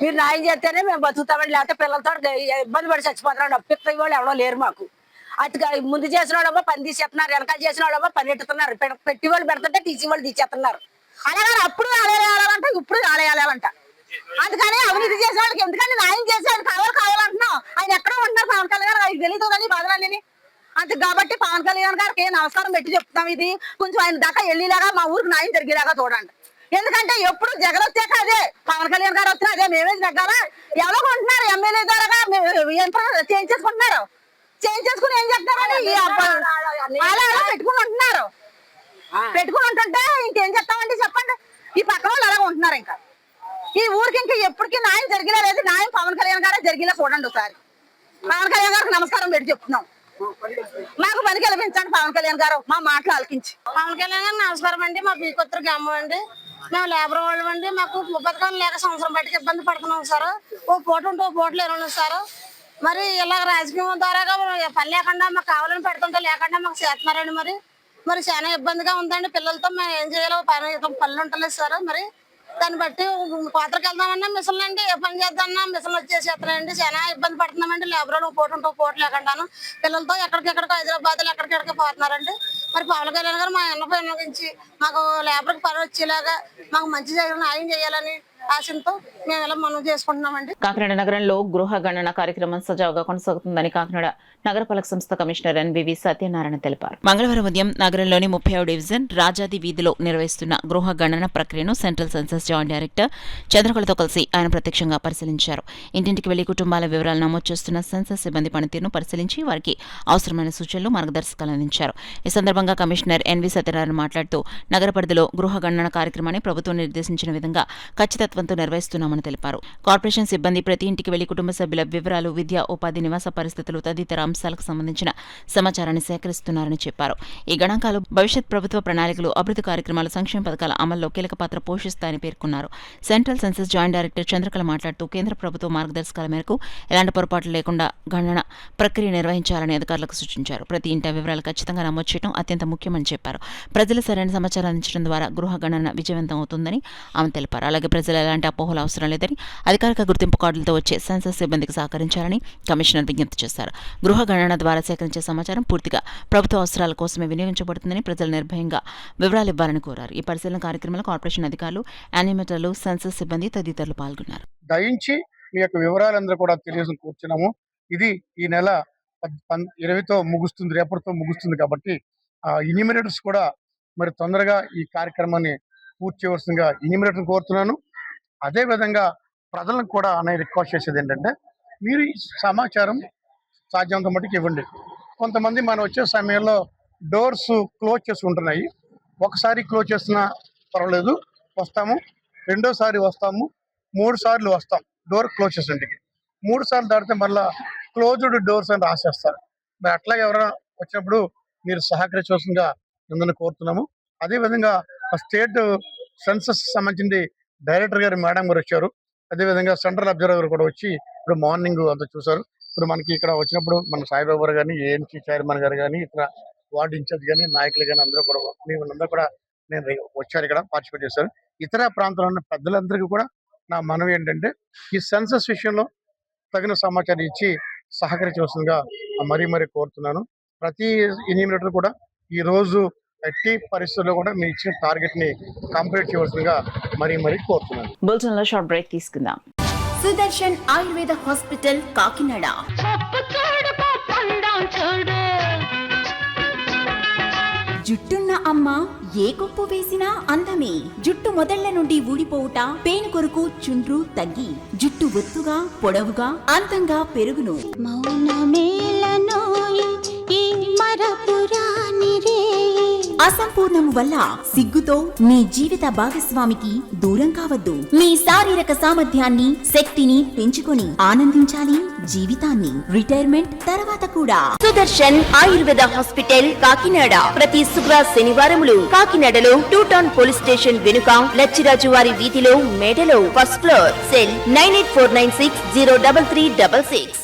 మీరు న్యాయం చేస్తేనే మేము బతుకుతామండి. లేకపోతే పిల్లలతో ఇబ్బంది పడి చచ్చిపోతున్నాం. అప్పిత్త వాళ్ళు ఎవరో లేరు మాకు. అటుగా ముందు చేసిన వాళ్ళేమో పని తీసేస్తున్నారు, వెనకాల చేసిన వాళ్ళేమో పని ఎట్టుతున్నారు. పెట్టి వాళ్ళు పెడుతుంటే తీసి వాళ్ళు తీసేస్తున్నారు. అలాగే అప్పుడు ఆలయాలంట, ఇప్పుడు ఆలయాలంట. అందుకని అవినీతి చేసే వాళ్ళకి ఎందుకని న్యాయం చేసేది కావాలంటున్నాం. ఆయన ఎక్కడో ఉంటున్నారు పవన్ కళ్యాణ్ గారు, ఆయనకు తెలియదు కానీ బాధలన్నీ. అంతే కాబట్టి పవన్ కళ్యాణ్ గారికి నమస్కారం పెట్టి చెప్తాం. ఇది కొంచెం ఆయన దాకా వెళ్ళేలాగా మా ఊరికి న్యాయం జరిగేలాగా చూడండి. ఎందుకంటే ఎప్పుడు జగన్ వచ్చాక అదే, పవన్ కళ్యాణ్ గారు వచ్చినా అదే. మేమే తగ్గాలా ఎవరో కొంటున్నారు ఎమ్మెల్యే ద్వారా చేంజ్ చేసుకుంటున్నారు. చేంజ్ చేసుకుని ఏం చెప్తారని అలా పెట్టుకుని ఉంటున్నారు. పెట్టుకుని ఉంటుంటే ఇంకేం చెప్తామండి చెప్పండి. ఈ పక్కన వాళ్ళు అలా ఉంటున్నారు. ఇంకా ఈ ఊరికి ఇంకా ఎప్పటికీ న్యాయం జరిగినా లేదు. న్యాయం పవన్ కళ్యాణ్ గారే జరిగినా చూడండి ఒకసారి. పవన్ కళ్యాణ్ గారికి నమస్కారం పెట్టి చెప్తున్నాం. మాకు పని కల్పించండి పవన్ కళ్యాణ్ గారు, మా మాటలు ఆలకించి. పవన్ కళ్యాణ్ గారు నమస్కారం అండి. మా బీకొత్తూరు గ్రామం అండి. మేము లేబర్ వాళ్ళు అండి. మాకు పథకాలు లేక సంవత్సరం బయటకి ఇబ్బంది పడుతున్నాం సార్. ఓ పూట ఉంటే ఓ పూటలు ఎరువులు సార్. మరి ఇలా రాజకీయం ద్వారాగా పని లేకుండా మాకు కావాలని పెడుతుంటే లేకుండా మాకు చేస్తున్నారండి. మరి చాలా ఇబ్బందిగా ఉందండి. పిల్లలతో మేము ఏం చేయాలో పనులు ఉంటలేదు సార్. మరి దాన్ని బట్టి కోతలకు వెళ్దామన్నా మిషన్లు అండి, ఏ పని చేద్దామన్నా మిషన్లు వచ్చేసేస్తున్నాయండి. చాలా ఇబ్బంది పడుతున్నామండి. లేబర్ వాళ్ళు పూట ఉంటూ పూట లేకుండాను పిల్లలతో ఎక్కడికెక్కడికి హైదరాబాద్లో ఎక్కడికెక్కడికి పోతున్నారండి. మరి పవన్ కళ్యాణ్ గారు మా ఎన్నపై నుంచి మాకు లేబర్కి పని వచ్చేలాగా మాకు మంచి న్యాయం చేయాలని ఆశతో మేము ఇలా మనం చేసుకుంటున్నామండి. కాకినాడ నగరంలో గృహ గణన కార్యక్రమం సజావుగా కొనసాగుతుందని కాకినాడ నగరపాలక సంస్థ కమిషనర్ ఎన్బివి సత్యనారాయణ తెలిపారు. మంగళవారం ఉదయం నగరంలోని 30వ డివిజన్ రాజాది వీధిలో నిర్వహిస్తున్న గృహ గణన ప్రక్రియను సెంట్రల్ సెన్సస్ జాయింట్ డైరెక్టర్ చంద్రకళతో కలిసి ఆయన ప్రత్యక్షంగా పరిశీలించారు. ఇంటింటికి వెళ్లి కుటుంబాల వివరాలు నమోదు చేస్తున్న సెన్సస్ సిబ్బంది పనితీరును పరిశీలించి వారికి అవసరమైన సూచనలు, మార్గదర్శకాలు అందించారు. ఈ సందర్భంగా కమిషనర్ ఎన్వి సత్యనారాయణ మాట్లాడుతూ నగర పరిధిలో గృహ గణన కార్యక్రమాన్ని ప్రభుత్వం నిర్దేశించిన విధంగా ఖచ్చితత్వంతో నిర్వహిస్తున్నామని తెలిపారు. కార్పొరేషన్ సిబ్బంది ప్రతి ఇంటికి వెళ్లి కుటుంబ సభ్యుల వివరాలు, విద్య, ఉపాధి, నివాస పరిస్థితులు తదితర అంశాలకు సంబంధించిన సమాచారాన్ని సేకరిస్తున్నారని చెప్పారు. ఈ గణాంకాలు భవిష్యత్ ప్రభుత్వ ప్రణాళికలు, అభివృద్ధి కార్యక్రమాలు, సంక్షేమ పథకాల అమల్లో కీలక పాత్ర పోషిస్తాయని పేర్కొన్నారు. Central census joint director Chandrakala మాట్లాడుతూ కేంద్ర ప్రభుత్వ మార్గదర్శకాల మేరకు ఎలాంటి పొరపాట్లు లేకుండా గణన ప్రక్రియ నిర్వహించాలని అధికారులకు సూచించారు. ప్రతి ఇంటి వివరాలు ఖచ్చితంగా నమోదు చేయడం అత్యంత ముఖ్యమని చెప్పారు. ప్రజలు సరైన సమాచారం అందించడం ద్వారా గృహ గణన విజయవంతం అవుతుందని ఆమె తెలిపారు. అలాగే ప్రజలు ఎలాంటి అపోహలు అవసరం లేదని, అధికారిక గుర్తింపు కార్డులతో వచ్చే సెన్సస్ సిబ్బందికి సహకరించాలని కమిషనర్ విజ్ఞప్తి చేశారు. గృహ గణన ద్వారా సేకరించే సమాచారం పూర్తిగా ప్రభుత్వ అవసరాల కోసమే వినియోగించబడుతుందని, ప్రజలు నిర్భయంగా వివరాలు ఇవ్వాలని కోరారు. ఈ పరిశీలన కార్యక్రమంలో కార్పొరేషన్ అధికారులు, యానిమేటర్లు, సెన్సస్ సిబ్బంది తదితరులు పాల్గొన్నారు. దయించి మీ యొక్క వివరాలందరూ కూడా తెలియజేసి కూర్చున్నాము. ఇది ఈ నెల 20తో ముగుస్తుంది, రేపటితో ముగుస్తుంది. కాబట్టి ఇన్యూమినేటర్స్ కూడా మరి తొందరగా ఈ కార్యక్రమాన్ని పూర్తి చేయవలసిందిగా ఇన్యూమినేటర్ కోరుతున్నాను. అదేవిధంగా ప్రజలకు కూడా నేను రిక్వెస్ట్ చేసేది ఏంటంటే, మీరు ఈ సమాచారం సాధ్యమంత మటుకు ఇవ్వండి. కొంతమంది మనం వచ్చే సమయంలో డోర్స్ క్లోజ్ చేసి ఉంటున్నాయి. ఒకసారి క్లోజ్ చేసినా పర్వాలేదు, వస్తాము. రెండోసారి వస్తాము, 3 సార్లు వస్తాం. డోర్ క్లోజ్ చేసి ఇంటికి 3 సార్లు దాటితే మళ్ళీ క్లోజ్డ్ డోర్స్ అని రాసేస్తారు. మరి అట్లాగే ఎవరైనా వచ్చినప్పుడు మీరు సహకరించవలసిందిగా మిమ్మల్ని కోరుతున్నాము. అదేవిధంగా స్టేట్ సెన్సస్ సంబంధించి డైరెక్టర్ గారు మేడం గారు వచ్చారు. అదేవిధంగా సెంట్రల్ అబ్జర్వర్ కూడా వచ్చి ఇప్పుడు మార్నింగ్ అంతా చూసారు. ఇప్పుడు మనకి ఇక్కడ వచ్చినప్పుడు మన సాయిబాబు గారు కానీ, ఏఎంసీ చైర్మన్ గారు కానీ, ఇతర వార్డు ఇన్ఛార్జ్ కానీ, నాయకులు కానీ అందరూ కూడా వీళ్ళందరూ కూడా నేను వచ్చారు, ఇక్కడ పార్టిసిపేట్ చేశారు. ఇతర ప్రాంతంలో ఉన్న పెద్దలందరికీ కూడా నా మనవి ఏంటంటే, ఈ సెన్సస్ విషయంలో తగిన సమాచారం ఇచ్చి సహకరించవలసిందిగా మరీ కోరుతున్నాను. ప్రతి ఎన్యూమినేటర్ కూడా ఈ రోజు ఎట్టి పరిస్థితుల్లో కూడా మీరు ఇచ్చిన టార్గెట్ ని కంప్లీట్ చేయవలసిందిగా మరీ కోరుతున్నాను. బులెటిన్ లో షార్ట్ బ్రేక్ తీసుకుందాం. సుదర్శన్ ఆయుర్వేద హాస్పిటల్ కాకినాడ. జుట్టున్న అమ్మ ఏ కొప్పు వేసినా అందమే. జుట్టు మొదళ్ల నుండి ఊడిపోవుట, పేను కొరకు చుండ్రు తగ్గి జుట్టు ఒత్తుగా పొడవుగా అందంగా పెరుగును. అసంపూర్ణము వల్ల సిగ్గుతో మీ జీవిత భాగస్వామికి దూరం కావద్దు. మీ శారీరక సామర్థ్యాన్ని, శక్తిని పెంచుకొని ఆనందించాలి జీవితాన్ని, రిటైర్మెంట్ తర్వాత కూడా. సుదర్శన్ ఆయుర్వేద హాస్పిటల్ కాకినాడ. ప్రతి శుక్ర శనివారములు కాకినాడలో 2 టౌన్ పోలీస్ స్టేషన్ వెనుక లచ్చిరాజు వారి వీధిలో మేడలో first floor. Cell 9849603366.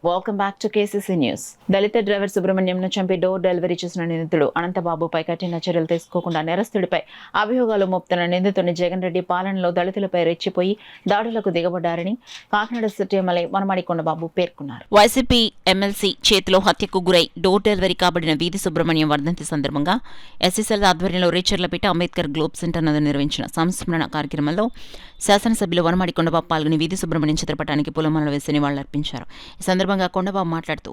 Welcome back to KCC news. దళిత డ్రైవర్ సుబ్రహ్మణ్యంను చంపి డోర్ డెలివరీ చేసిన నిందితుడు అనంతబాబుపై కఠిన చర్యలు తీసుకోకుండా నేరస్తుడిపై అభియోగాలు మోపుతున్న నిందితుడిని జగన్ రెడ్డి పాలనలో దళితులపై రెచ్చిపోయి దాడులకు దిగబడ్డారని కాకినాడ సిటీ ఎమ్మెల్యే వనమాడి కొండబాబు పేర్కొన్నారు. వైసీపీ ఎమ్మెల్సీ చేతిలో హత్యకు గురై డోర్ డెలివరీ కాబడిన వీధి సుబ్రహ్మణ్యం వర్ధంతి సందర్భంగా ఎస్సీసెల్ ఆధ్వర్యంలో రేచర్లపేట అంబేద్కర్ గ్లోబ్ సెంటర్ నందు నిర్వహించిన సంస్మరణ కార్యక్రమంలో శాసనసభ్యులు వనమాడి కొండబాబు పాల్గొని వీధి సుబ్రహ్మణ్యం చిత్రపటానికి పూలమాలలు వేసి నివాళులర్పించారు. ఈ సందర్భంగా కొండబాబు మాట్లాడుతూ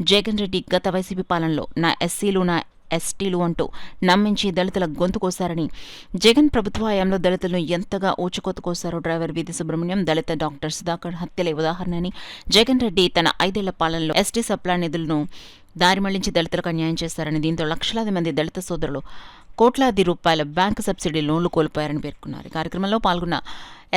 జగన్ రెడ్డి గత వైసీపీ పాలనలో నా ఎస్సీలు నా ఎస్టీలు అంటూ నమ్మించి దళితుల గొంతు కోశారని, జగన్ ప్రభుత్వ హయాంలో దళితులను ఎంతగా ఊచుకోత కోశారో డ్రైవర్ వీధి సుబ్రహ్మణ్యం దళిత డాక్టర్ సుధాకర్ హత్యలే ఉదాహరణని, జగన్ రెడ్డి తన 5 ఏళ్ల పాలనలో ఎస్టీ సప్లై నిధులను దారి మళ్లించి దళితులకు అన్యాయం చేశారని, దీంతో లక్షలాది మంది దళిత సోదరులు కోట్లాది రూపాయల బ్యాంకు సబ్సిడీ లోన్లు కోల్పోయారని పేర్కొన్నారు. కార్యక్రమంలో పాల్గొన్న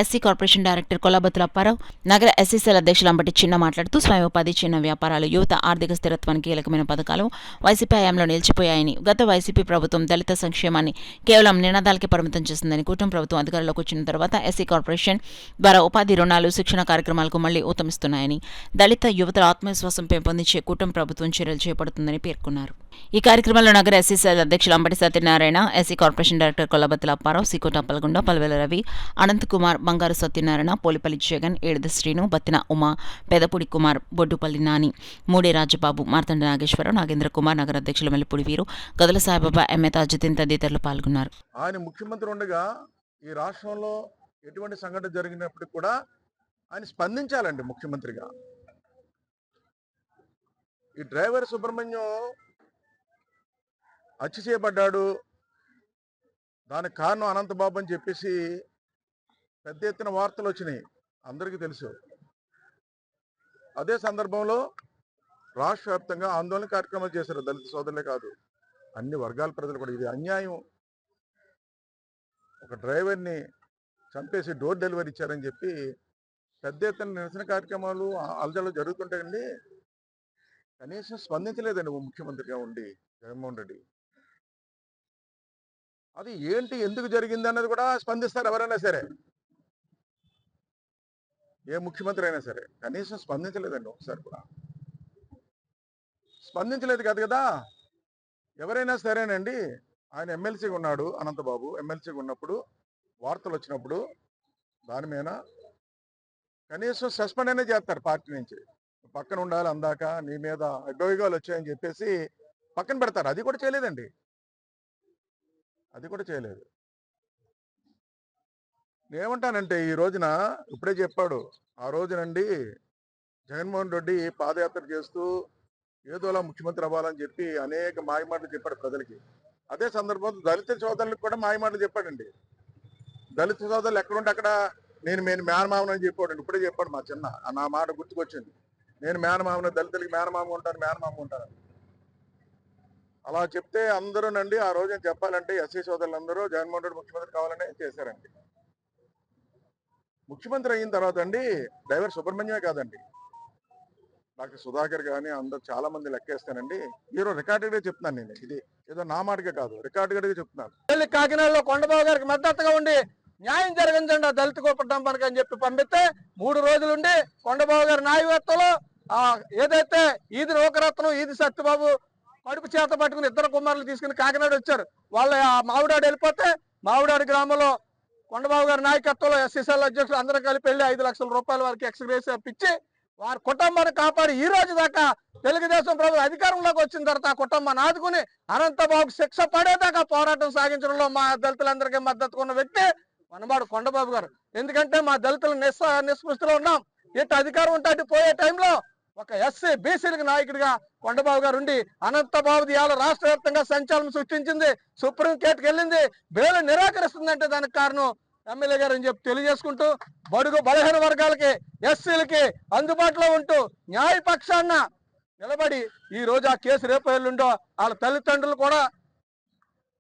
SC corporation director Kollabathula Apparao, నగర ఎస్సీసీల అధ్యక్షులు అంబటి చిన్న మాట్లాడుతూ స్వయం ఉపాధి, చిన్న వ్యాపారాలు, యువత ఆర్థిక స్థిరత్వానికి కీలకమైన పథకాలు వైసీపీ హయాంలో నిలిచిపోయాయని, గత వైసీపీ ప్రభుత్వం దళిత సంక్షేమాన్ని కేవలం నినాదాలకే పరిమితం చేసిందని, కూటమి ప్రభుత్వం అధికారంలోకి వచ్చిన తర్వాత ఎస్సీ కార్పొరేషన్ ద్వారా ఉపాధి రుణాలు, శిక్షణ కార్యక్రమాలకు మళ్లీ ఊతమిస్తున్నాయని, దళిత యువతల ఆత్మవిశ్వాసం పెంపొందించే కూటమి ప్రభుత్వం చర్యలు చేపడుతుందని పేర్కొన్నారు. ఈ కార్యక్రమంలో నగర ఎస్సీసీల అధ్యక్షులు Ambati Satyanarayana, SC corporation director Kollabathula Apparao, Sikota Appalagunda, Palvela Ravi, Anant Kumar, Bangaru Satyanarayana, Polipalli Jagan, ఏడుద Srinu, Battina Uma, Pedapudi Kumar, Boddupalli Nani, మూడే రాజబాబు, మార్తండ నాగేశ్వరరావు, నాగేంద్ర కుమార్, నగర అధ్యక్షులు మెల్లిపూడి వీరు, గదుల సాయిబాబా, ఎంఏ తాజుద్దీన్ తదితరులు పాల్గొన్నారు. ఆయన ముఖ్యమంత్రి ఉండగా ఈ రాష్ట్రంలో ఎటువంటి సంఘటన జరిగినప్పటికీ కూడా ఆయన స్పందించాలండి ముఖ్యమంత్రిగా. ఈ డ్రైవర్ సుబ్రహ్మణ్యం హత్య చేయబడ్డాడు, దానికి కారణం అనంతబాబు అని చెప్పేసి పెద్ద ఎత్తున వార్తలు వచ్చినాయి, అందరికీ తెలుసు. అదే సందర్భంలో రాష్ట్ర వ్యాప్తంగా ఆందోళన కార్యక్రమాలు చేశారు దళిత సోదరులే కాదు, అన్ని వర్గాల ప్రజలు కూడా. ఇది అన్యాయం, ఒక డ్రైవర్ని చంపేసి డోర్ డెలివరీ ఇచ్చారని చెప్పి పెద్ద ఎత్తున నిరసన కార్యక్రమాలు అలజలు జరుగుతుంటాయండి. కనీసం స్పందించలేదండి ముఖ్యమంత్రిగా ఉండి జగన్మోహన్ రెడ్డి. అది ఏంటి, ఎందుకు జరిగింది అన్నది కూడా స్పందిస్తారు ఎవరైనా సరే, ఏ ముఖ్యమంత్రి అయినా సరే. కనీసం స్పందించలేదండి, ఒకసారి కూడా స్పందించలేదు కాదు కదా. ఎవరైనా సరేనండి, ఆయన ఎమ్మెల్సీగా ఉన్నాడు అనంతబాబు, ఎమ్మెల్సీగా ఉన్నప్పుడు వార్తలు వచ్చినప్పుడు దాని మీద కనీసం సస్పెండ్ అనేది చేస్తారు పార్టీ నుంచి. పక్కన ఉండాలి, అందాక నీ మీద అభియోగాలు వచ్చాయని చెప్పేసి పక్కన పెడతారు. అది కూడా చేయలేదండి, అది కూడా చేయలేదు. నేనేమంటానంటే ఈ రోజున ఇప్పుడే చెప్పాడు, ఆ రోజునండి జగన్మోహన్ రెడ్డి పాదయాత్ర చేస్తూ ఏదోలా ముఖ్యమంత్రి అవ్వాలని చెప్పి అనేక మాయమాటలు చెప్పాడు ప్రజలకి. అదే సందర్భంలో దళిత సోదరులకు కూడా మాయమాటలు చెప్పాడండి. దళిత సోదరులు ఎక్కడుంటే అక్కడ నేను మేనమామను అని చెప్పాడు. ఇప్పుడే చెప్పాడు మా చిన్న, నా మాట గుర్తుకొచ్చింది. నేను మేనమామను, దళితులకి మేనమామ ఉంటాను. అలా చెప్తే అందరూనండి ఆ రోజు చెప్పాలంటే ఎస్సీ సోదరులందరూ జగన్మోహన్ రెడ్డి ముఖ్యమంత్రి కావాలని చేశారండి. ముఖ్యమంత్రి అయిన తర్వాత అండి డ్రైవర్ సుబ్రహ్మణ్యమే కాదండి, డాక్టర్ సుధాకర్ కానీ అందరూ చాలా మంది లెక్కేస్తానండి. ఈరోజు రికార్డుగా చెప్తున్నాను, నేను ఇది ఏదో నా మాటగా కాదు, రికార్డుగా చెప్తున్నాను. కాకినాడలో కొండబాబు గారికి మద్దతుగా ఉండి న్యాయం జరిగించండి ఆ దళిత కుటుంబానికి అని చెప్పి పంపిస్తే 3 రోజులుండి కొండబాబు గారి నాయకత్వంలో ఏదైతే ఈది నౌకరత్నం, ఈది సత్యబాబు కడుపు చేత పట్టుకుని 2 కుమారులు తీసుకుని కాకినాడ వచ్చారు. వాళ్ళ మావిడాడు వెళ్ళిపోతే మావిడాడు గ్రామంలో కొండబాబు గారి నాయకత్వంలో ఎస్సీసీల అధ్యక్షులు అందరూ కలిపి వెళ్ళి 5 లక్షల రూపాయల వరకు ఎక్స్గ్రేస్ ఇచ్చి వారి కుటుంబాన్ని కాపాడి ఈ రోజు దాకా తెలుగుదేశం ప్రభుత్వం అధికారంలోకి వచ్చిన తర్వాత ఆ కుటుంబాన్ని ఆదుకుని అనంతబాబుకు శిక్ష పడేదాకా పోరాటం సాగించడంలో మా దళితులందరికీ మద్దతుగా ఉన్న వ్యక్తి వనమాడు కొండబాబు గారు. ఎందుకంటే మా దళితులు నిస్పృష్టిలో ఉన్నాం. ఇటు అధికారం ఉంటే అటు పోయే టైంలో ఒక ఎస్సీ బీసీలకు నాయకుడిగా కొండబాబు గారు ఉండి అనంతబాబు ఇవాళ రాష్ట్ర వ్యాప్తంగా సంచలనం సృష్టించింది. సుప్రీం కోర్టుకు వెళ్ళింది. బెయిల్ నిరాకరిస్తుందంటే దానికి కారణం ఎమ్మెల్యే గారు అని చెప్పి తెలియజేసుకుంటూ బడుగు బలహీన వర్గాలకి ఎస్సీలకి అందుబాటులో ఉంటూ న్యాయపక్షాన్న నిలబడి ఈ రోజు ఆ కేసు రేపు ఎల్లుండో వాళ్ళ తల్లిదండ్రులు కూడా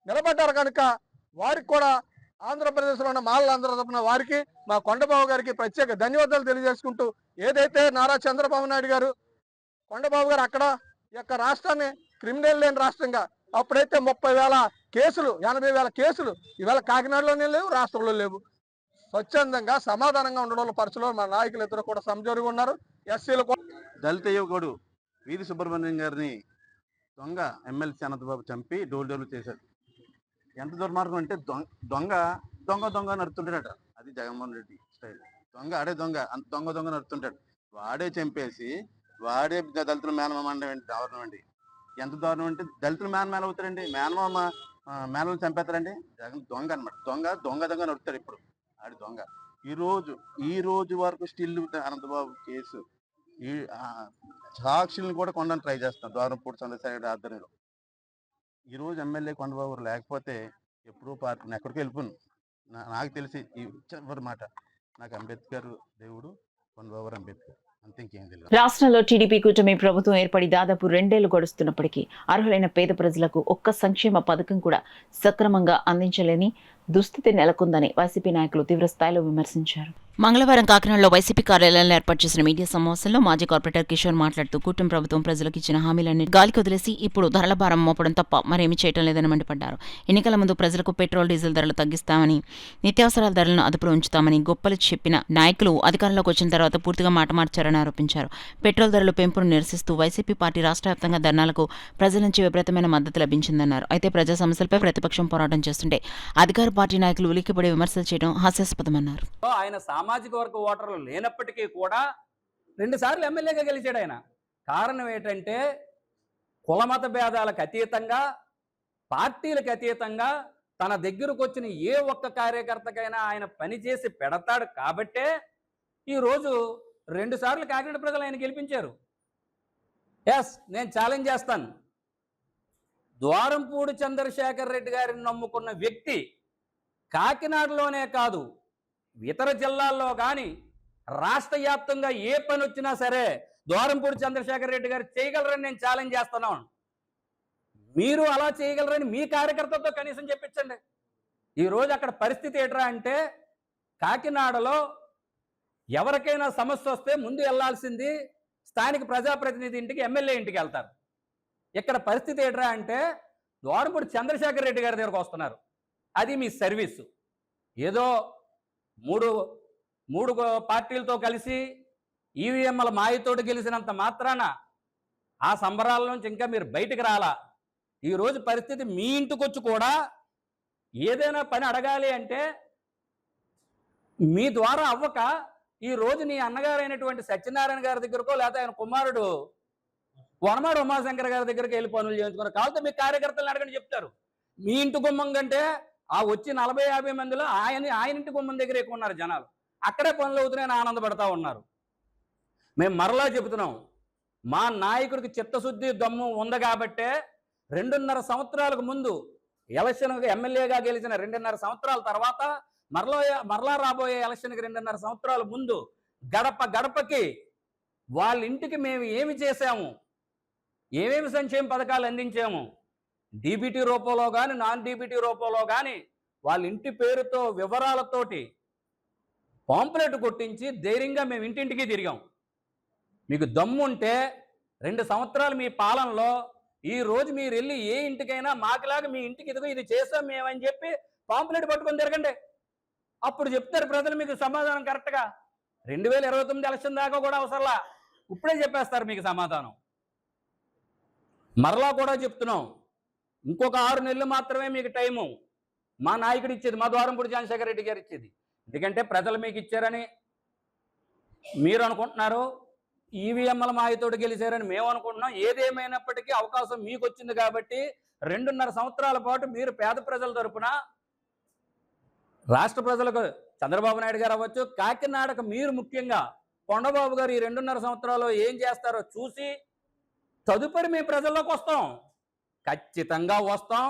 నిలబడ్డారు కనుక వారికి కూడా ఆంధ్రప్రదేశ్లో ఉన్న మాలలందరూ తరపున వారికి మా కొండబాబు గారికి ప్రత్యేక ధన్యవాదాలు తెలియజేసుకుంటూ ఏదైతే నారా చంద్రబాబు నాయుడు గారు కొండబాబు గారు అక్కడ ఈ యొక్క రాష్ట్రాన్ని క్రిమినల్ లేని రాష్ట్రంగా అప్పుడైతే 30,000 కేసులు 80,000 కేసులు ఇవాళ కాకినాడలోనే లేవు, రాష్ట్రంలో లేవు. స్వచ్ఛందంగా సమాధానంగా ఉండడం పరిస్థితుల్లో మా నాయకులు ఇద్దరు కూడా సమజోరుగా ఉన్నారు. ఎస్సీలు దళిత యువకుడు వీరి సుబ్రహ్మణ్యం గారిని దొంగ ఎమ్మెల్సీ అనంతబాబు చంపి డోలు చేశారు. ఎంత దుర్మార్గం అంటే దొంగ దొంగ దొంగ నడుతుంటాడట. అది జగన్మోహన్ రెడ్డి స్టైల్. దొంగ ఆడే దొంగ దొంగ దొంగ నడుతుంటాడు. వాడే చంపేసి వాడే దళితుల మేనమామ అంటే దారుణం అండి. ఎంత దారుణం అంటే దళితులు మేనమేన అవుతారండి, మేనమామ మేనలు చంపేస్తారండి. జగన్ దొంగ అనమాట. దొంగ దొంగ నడుస్తాడు ఇప్పుడు ఆడి దొంగ. ఈ రోజు వరకు స్టిల్ అనంతబాబు కేసు ఈ సాక్షులను కూడా కొనడానికి ట్రై చేస్తాం ద్వారంపూడి చంద్రశేఖర్ ఆధ్వర్యంలో. ఈ రోజు ఎమ్మెల్యే కొండబాబు లేకపోతే ఎప్పుడూ పార్టీ ఎక్కడికి వెళ్ళిపోను. నాకు తెలిసి ఈ చివరి మాట, నాకు అంబేద్కర్ దేవుడు, కొండబాబు అంబేద్కర్, అంతే, ఇంకేం తెలియదు. రాష్ట్రంలో టీడీపీ కూటమి ప్రభుత్వం ఏర్పడి దాదాపు 2 ఏళ్లు గడుస్తున్నప్పటికీ అర్హులైన పేద ప్రజలకు ఒక్క సంక్షేమ పథకం కూడా సక్రమంగా అందించలేని దుస్థితి నెలకొందని వైసీపీ నాయకులు తీవ్ర స్థాయిలో విమర్శించారు. మంగళవారం కాకినాడలో వైసీపీ కార్యాలయంలో ఏర్పాటు చేసిన మీడియా సమావేశంలో మాజీ కార్పొరేటర్ కిషోర్ మాట్లాడుతూ కూటమి ప్రభుత్వం ప్రజలకు ఇచ్చిన హామీలన్నీ గాలికి వదిలేసి ఇప్పుడు ధరల భారం మోపడం తప్ప మరేమీ చేయటం లేదని మండిపడ్డారు. ఎన్నికల ముందు ప్రజలకు పెట్రోల్ డీజిల్ ధరలు తగ్గిస్తామని, నిత్యావసరాల ధరలను అదుపులో ఉంచుతామని గొప్పలు చెప్పిన నాయకులు అధికారంలోకి వచ్చిన తర్వాత పూర్తిగా మాట మార్చారని ఆరోపించారు. పెట్రోల్ ధరలు పెంపును నిరసిస్తూ వైసీపీ పార్టీ రాష్ట్ర వ్యాప్తంగా ధర్నాలకు ప్రజల నుంచి విపరీతమైన మద్దతు లభించిందన్నారు. అయితే ప్రజా సమస్యలపై ప్రతిపక్షం పోరాటం చేస్తుంటే అధికార పార్టీ నాయకులు ఉలిక్కిపడి విమర్శలు చేయడం హాస్యాస్పదమన్నారు. ఆయన సామాజిక వర్గ ఓటర్లు లేనప్పటికీ కూడా 2 సార్లు ఎమ్మెల్యేగా గెలిచాడు ఆయన. కారణం ఏంటంటే కులమత భేదాలకు అతీతంగా, పార్టీలకు అతీతంగా తన దగ్గరకు వచ్చిన ఏ ఒక్క కార్యకర్తకైనా ఆయన పనిచేసి పెడతాడు కాబట్టే ఈరోజు 2 సార్లు కాకినాడ ప్రజలు ఆయన గెలిపించారు. నేను ఛాలెంజ్ చేస్తాను. ద్వారంపూడి చంద్రశేఖర్ రెడ్డి గారిని నమ్ముకున్న వ్యక్తి కాకినాడలోనే కాదు, ఇతర జిల్లాల్లో కానీ రాష్ట్ర వ్యాప్తంగా ఏ పని వచ్చినా సరే ద్వారంపూడి చంద్రశేఖర్ రెడ్డి గారు చేయగలరని నేను ఛాలెంజ్ చేస్తున్నాను. మీరు అలా చేయగలరని మీ కార్యకర్తలతో కనీసం చెప్పించండి. ఈరోజు అక్కడ పరిస్థితి ఏంట్రా అంటే, కాకినాడలో ఎవరికైనా సమస్య వస్తే ముందు వెళ్లాల్సింది స్థానిక ప్రజాప్రతినిధి ఇంటికి, ఎమ్మెల్యే ఇంటికి వెళ్తారు. ఇక్కడ పరిస్థితి ఏంట్రా అంటే ద్వారంపూడి చంద్రశేఖర్ రెడ్డి గారి దగ్గరకు వస్తున్నారు. అది మీ సర్వీసు. ఏదో మూడు పార్టీలతో కలిసి ఈవీఎంల మాయతోటి గెలిచినంత మాత్రాన ఆ సంబరాల నుంచి ఇంకా మీరు బయటకు రాలా. ఈరోజు పరిస్థితి మీ ఇంటికి వచ్చి కూడా ఏదైనా పని అడగాలి అంటే మీ ద్వారా అవ్వక ఈరోజు నీ అన్నగారు అయినటువంటి సత్యనారాయణ గారి దగ్గరకో లేకపోతే ఆయన కుమారుడు వనమాడు ఉమాశంకర్ గారి దగ్గరికి వెళ్ళి పనులు చేయించుకున్నారు. కాబట్టి మీ కార్యకర్తలను అడగని చెప్తారు. మీ ఇంటి గుమ్మం కంటే ఆ వచ్చి 40-50 మందిలో ఆయన ఇంటి గుమ్మం దగ్గర ఎక్కువ ఉన్నారు జనాలు. అక్కడే పనులు అవుతున్నాయని ఆనందపడతా ఉన్నారు. మేము మరలా చెబుతున్నాం, మా నాయకుడికి చిత్తశుద్ధి దమ్ము ఉంది కాబట్టే 2.5 సంవత్సరాలకు ముందు ఎలక్షన్కి ఎమ్మెల్యేగా గెలిచిన 2.5 సంవత్సరాల తర్వాత మరలా రాబోయే ఎలక్షన్కి 2.5 సంవత్సరాల ముందు గడప గడపకి వాళ్ళ ఇంటికి మేము ఏమి చేశాము, ఏమేమి సంక్షేమ పథకాలు అందించాము, డీబీటీ రూపంలో కానీ నాన్ డీబీటీ రూపంలో కానీ వాళ్ళ ఇంటి పేరుతో వివరాలతోటి పాంప్లెట్ కొట్టించి ధైర్యంగా మేము ఇంటింటికి తిరిగాం. మీకు దమ్ముంటే 2 సంవత్సరాలు మీ పాలనలో ఈరోజు మీరు వెళ్ళి ఏ ఇంటికైనా మాకులాగా మీ ఇంటికి ఇదిగో ఇది చేసాం మేమని చెప్పి పాంప్లెట్ పట్టుకొని తిరగండి. అప్పుడు చెప్తారు ప్రజలు మీకు సమాధానం కరెక్ట్గా. 2029 ఎలక్షన్ దాకా కూడా అవసరంలా, ఇప్పుడే చెప్పేస్తారు మీకు సమాధానం. మరలా కూడా చెప్తున్నాం, ఇంకొక 6 నెలలు మాత్రమే మీకు టైము మా నాయకుడు ఇచ్చేది, మా ద్వారంపూడి చంద్రశేఖర్ రెడ్డి గారు ఇచ్చేది. ఎందుకంటే ప్రజలు మీకు ఇచ్చారని మీరు అనుకుంటున్నారు, ఈవీఎంల మాయతోటి గెలిచారని మేము అనుకుంటున్నాం. ఏదేమైనప్పటికీ అవకాశం మీకు వచ్చింది కాబట్టి 2.5 సంవత్సరాల పాటు మీరు పేద ప్రజల తరపున రాష్ట్ర ప్రజలకు చంద్రబాబు నాయుడు గారు అవ్వచ్చు, కాకినాడకు మీరు ముఖ్యంగా కొండబాబు గారు ఈ 2.5 సంవత్సరాలు ఏం చేస్తారో చూసి తదుపరి మీ ప్రజల్లోకి వస్తాం. ఖచ్చితంగా వస్తాం.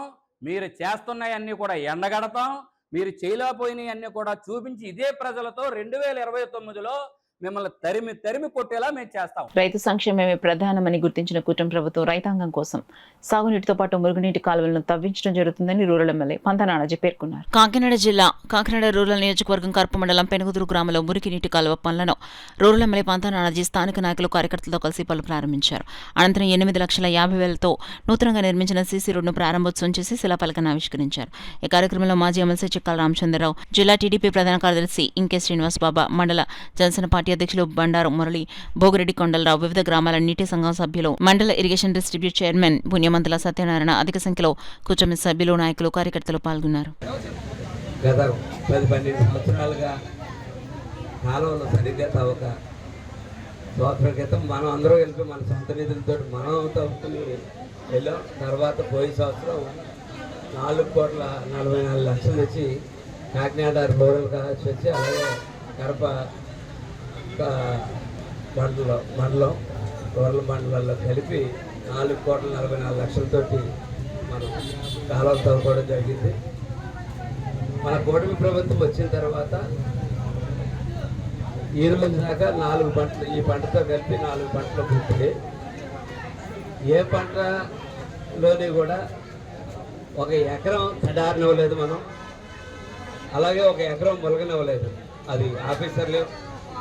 మీరు చేస్తున్నాయన్నీ కూడా ఎండగడతాం. మీరు చేయలేకపోయినవన్నీ కూడా చూపించి ఇదే ప్రజలతో 2029లో మిమ్మల్ని తరిమి కొట్టేలా మేము చేస్తాం. రైతు సంక్షేమమే ప్రధానమని గుర్తించిన కూటమి ప్రభుత్వం రైతాంగం కోసం సాగునీటితో పాటు మురుగునీటి కాలువలను తవ్వించడం జరుగుతుందని రూరల్ ఎమ్మెల్యే పంతనానాజీ పేర్కొన్నారు. కాకినాడ జిల్లా కాకినాడ రూరల్ నియోజకవర్గం కర్ప మండలం పెనుగుదురు గ్రామంలో మురికినీటి కాలువ పనులను రూరల్ ఎమ్మెల్యే పంతనానాజీ స్థానిక నాయకులు కార్యకర్తలతో కలిసి పనులు ప్రారంభించారు. అనంతరం 8,50,000తో నూతనంగా నిర్మించిన సీసీ రోడ్డును ప్రారంభోత్సవం చేసి శిలాఫలకాన్ని ఆవిష్కరించారు. ఈ కార్యక్రమంలో మాజీ ఎమ్మెల్సీ చిక్కాల రామచంద్రరావు, జిల్లా టీడీపీ ప్రధాన కార్యదర్శి ఇంకే శ్రీనివాస్ బాబా, మండల జనసేన పార్టీ అధ్యక్షులు బండారు మురళి, భోగిరెడ్డి కొండలరావు, వివిధ గ్రామాల నీటి సంఘం సభ్యులు, మండల irrigation distribute chairman Punyamanthula Satyanarayana, అధిక సంఖ్యలో కూటమి సభ్యులు, నాయకులు, కార్యకర్తలు పాల్గొన్నారు. గత 10-12 సంవత్సరాలుగా కాలువలు సరిగ్గా తవ్వక సంవత్సరం క్రితం మనం అందరూ కలిపి మన సొంత నిధులతో మనం తవ్వుకుని వెళ్ళాం. తర్వాత పోయిన సంవత్సరం 4,44,00,000 తెచ్చి కాకినాడ రూరల్ కావచ్చు వచ్చి అలాగే కడప మండలం రూరల్ మండలాల్లో కలిపి 4,44,00,000 మనం కాలువలు తవ్వుకోవడం జరిగింది. మన కూటమి ప్రభుత్వం వచ్చిన తర్వాత ఈ రోజు దాకా 4 పంటలు, ఈ పంటతో కలిపి 4 పంటలు పూర్తి. ఏ పంటలోని కూడా 1 ఎకరం తడారనివ్వలేదు మనం, అలాగే 1 ఎకరం మొలగనివ్వలేదు. అది ఆఫీసర్లు,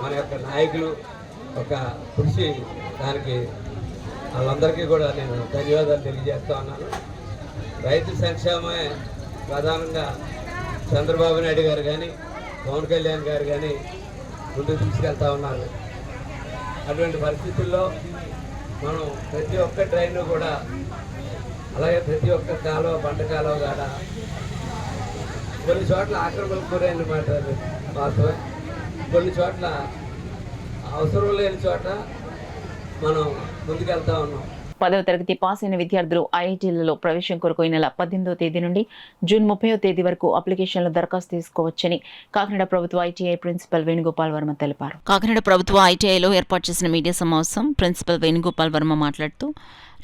మన యొక్క నాయకులు ఒక కృషి, దానికి వాళ్ళందరికీ కూడా నేను ధన్యవాదాలు తెలియజేస్తూ ఉన్నాను. రైతు సంక్షేమమే ప్రధానంగా చంద్రబాబు నాయుడు గారు కానీ పవన్ కళ్యాణ్ గారు కానీ ముందుకు తీసుకెళ్తా ఉన్నారు. అటువంటి పరిస్థితుల్లో మనం ప్రతి ఒక్క ట్రైన్ కూడా, అలాగే ప్రతి ఒక్క కాలువ, పంట కాలువ కాడ కొన్ని చోట్ల ఆక్రమణకు గురైన మాట వాస్తవే. కొన్ని చోట్ల అవసరం లేని చోట మనం ముందుకెళ్తా ఉన్నాం. 10వ తరగతి పాస్ అయిన విద్యార్థులు ఐఐటీలలో ప్రవేశం కొరకు ఈ నెల 18వ తేదీ నుండి జూన్ 30వ తేదీ వరకు అప్లికేషన్లు దరఖాస్తు చేసుకోవచ్చని కాకినాడ ప్రభుత్వ ఐటీఐ ప్రిన్సిపల్ వేణుగోపాల్ వర్మ తెలిపారు. కాకినాడ ప్రభుత్వ ఐటీఐలో ఏర్పాటు చేసిన మీడియా సమావేశం ప్రిన్సిపల్ వేణుగోపాల్ వర్మ మాట్లాడుతూ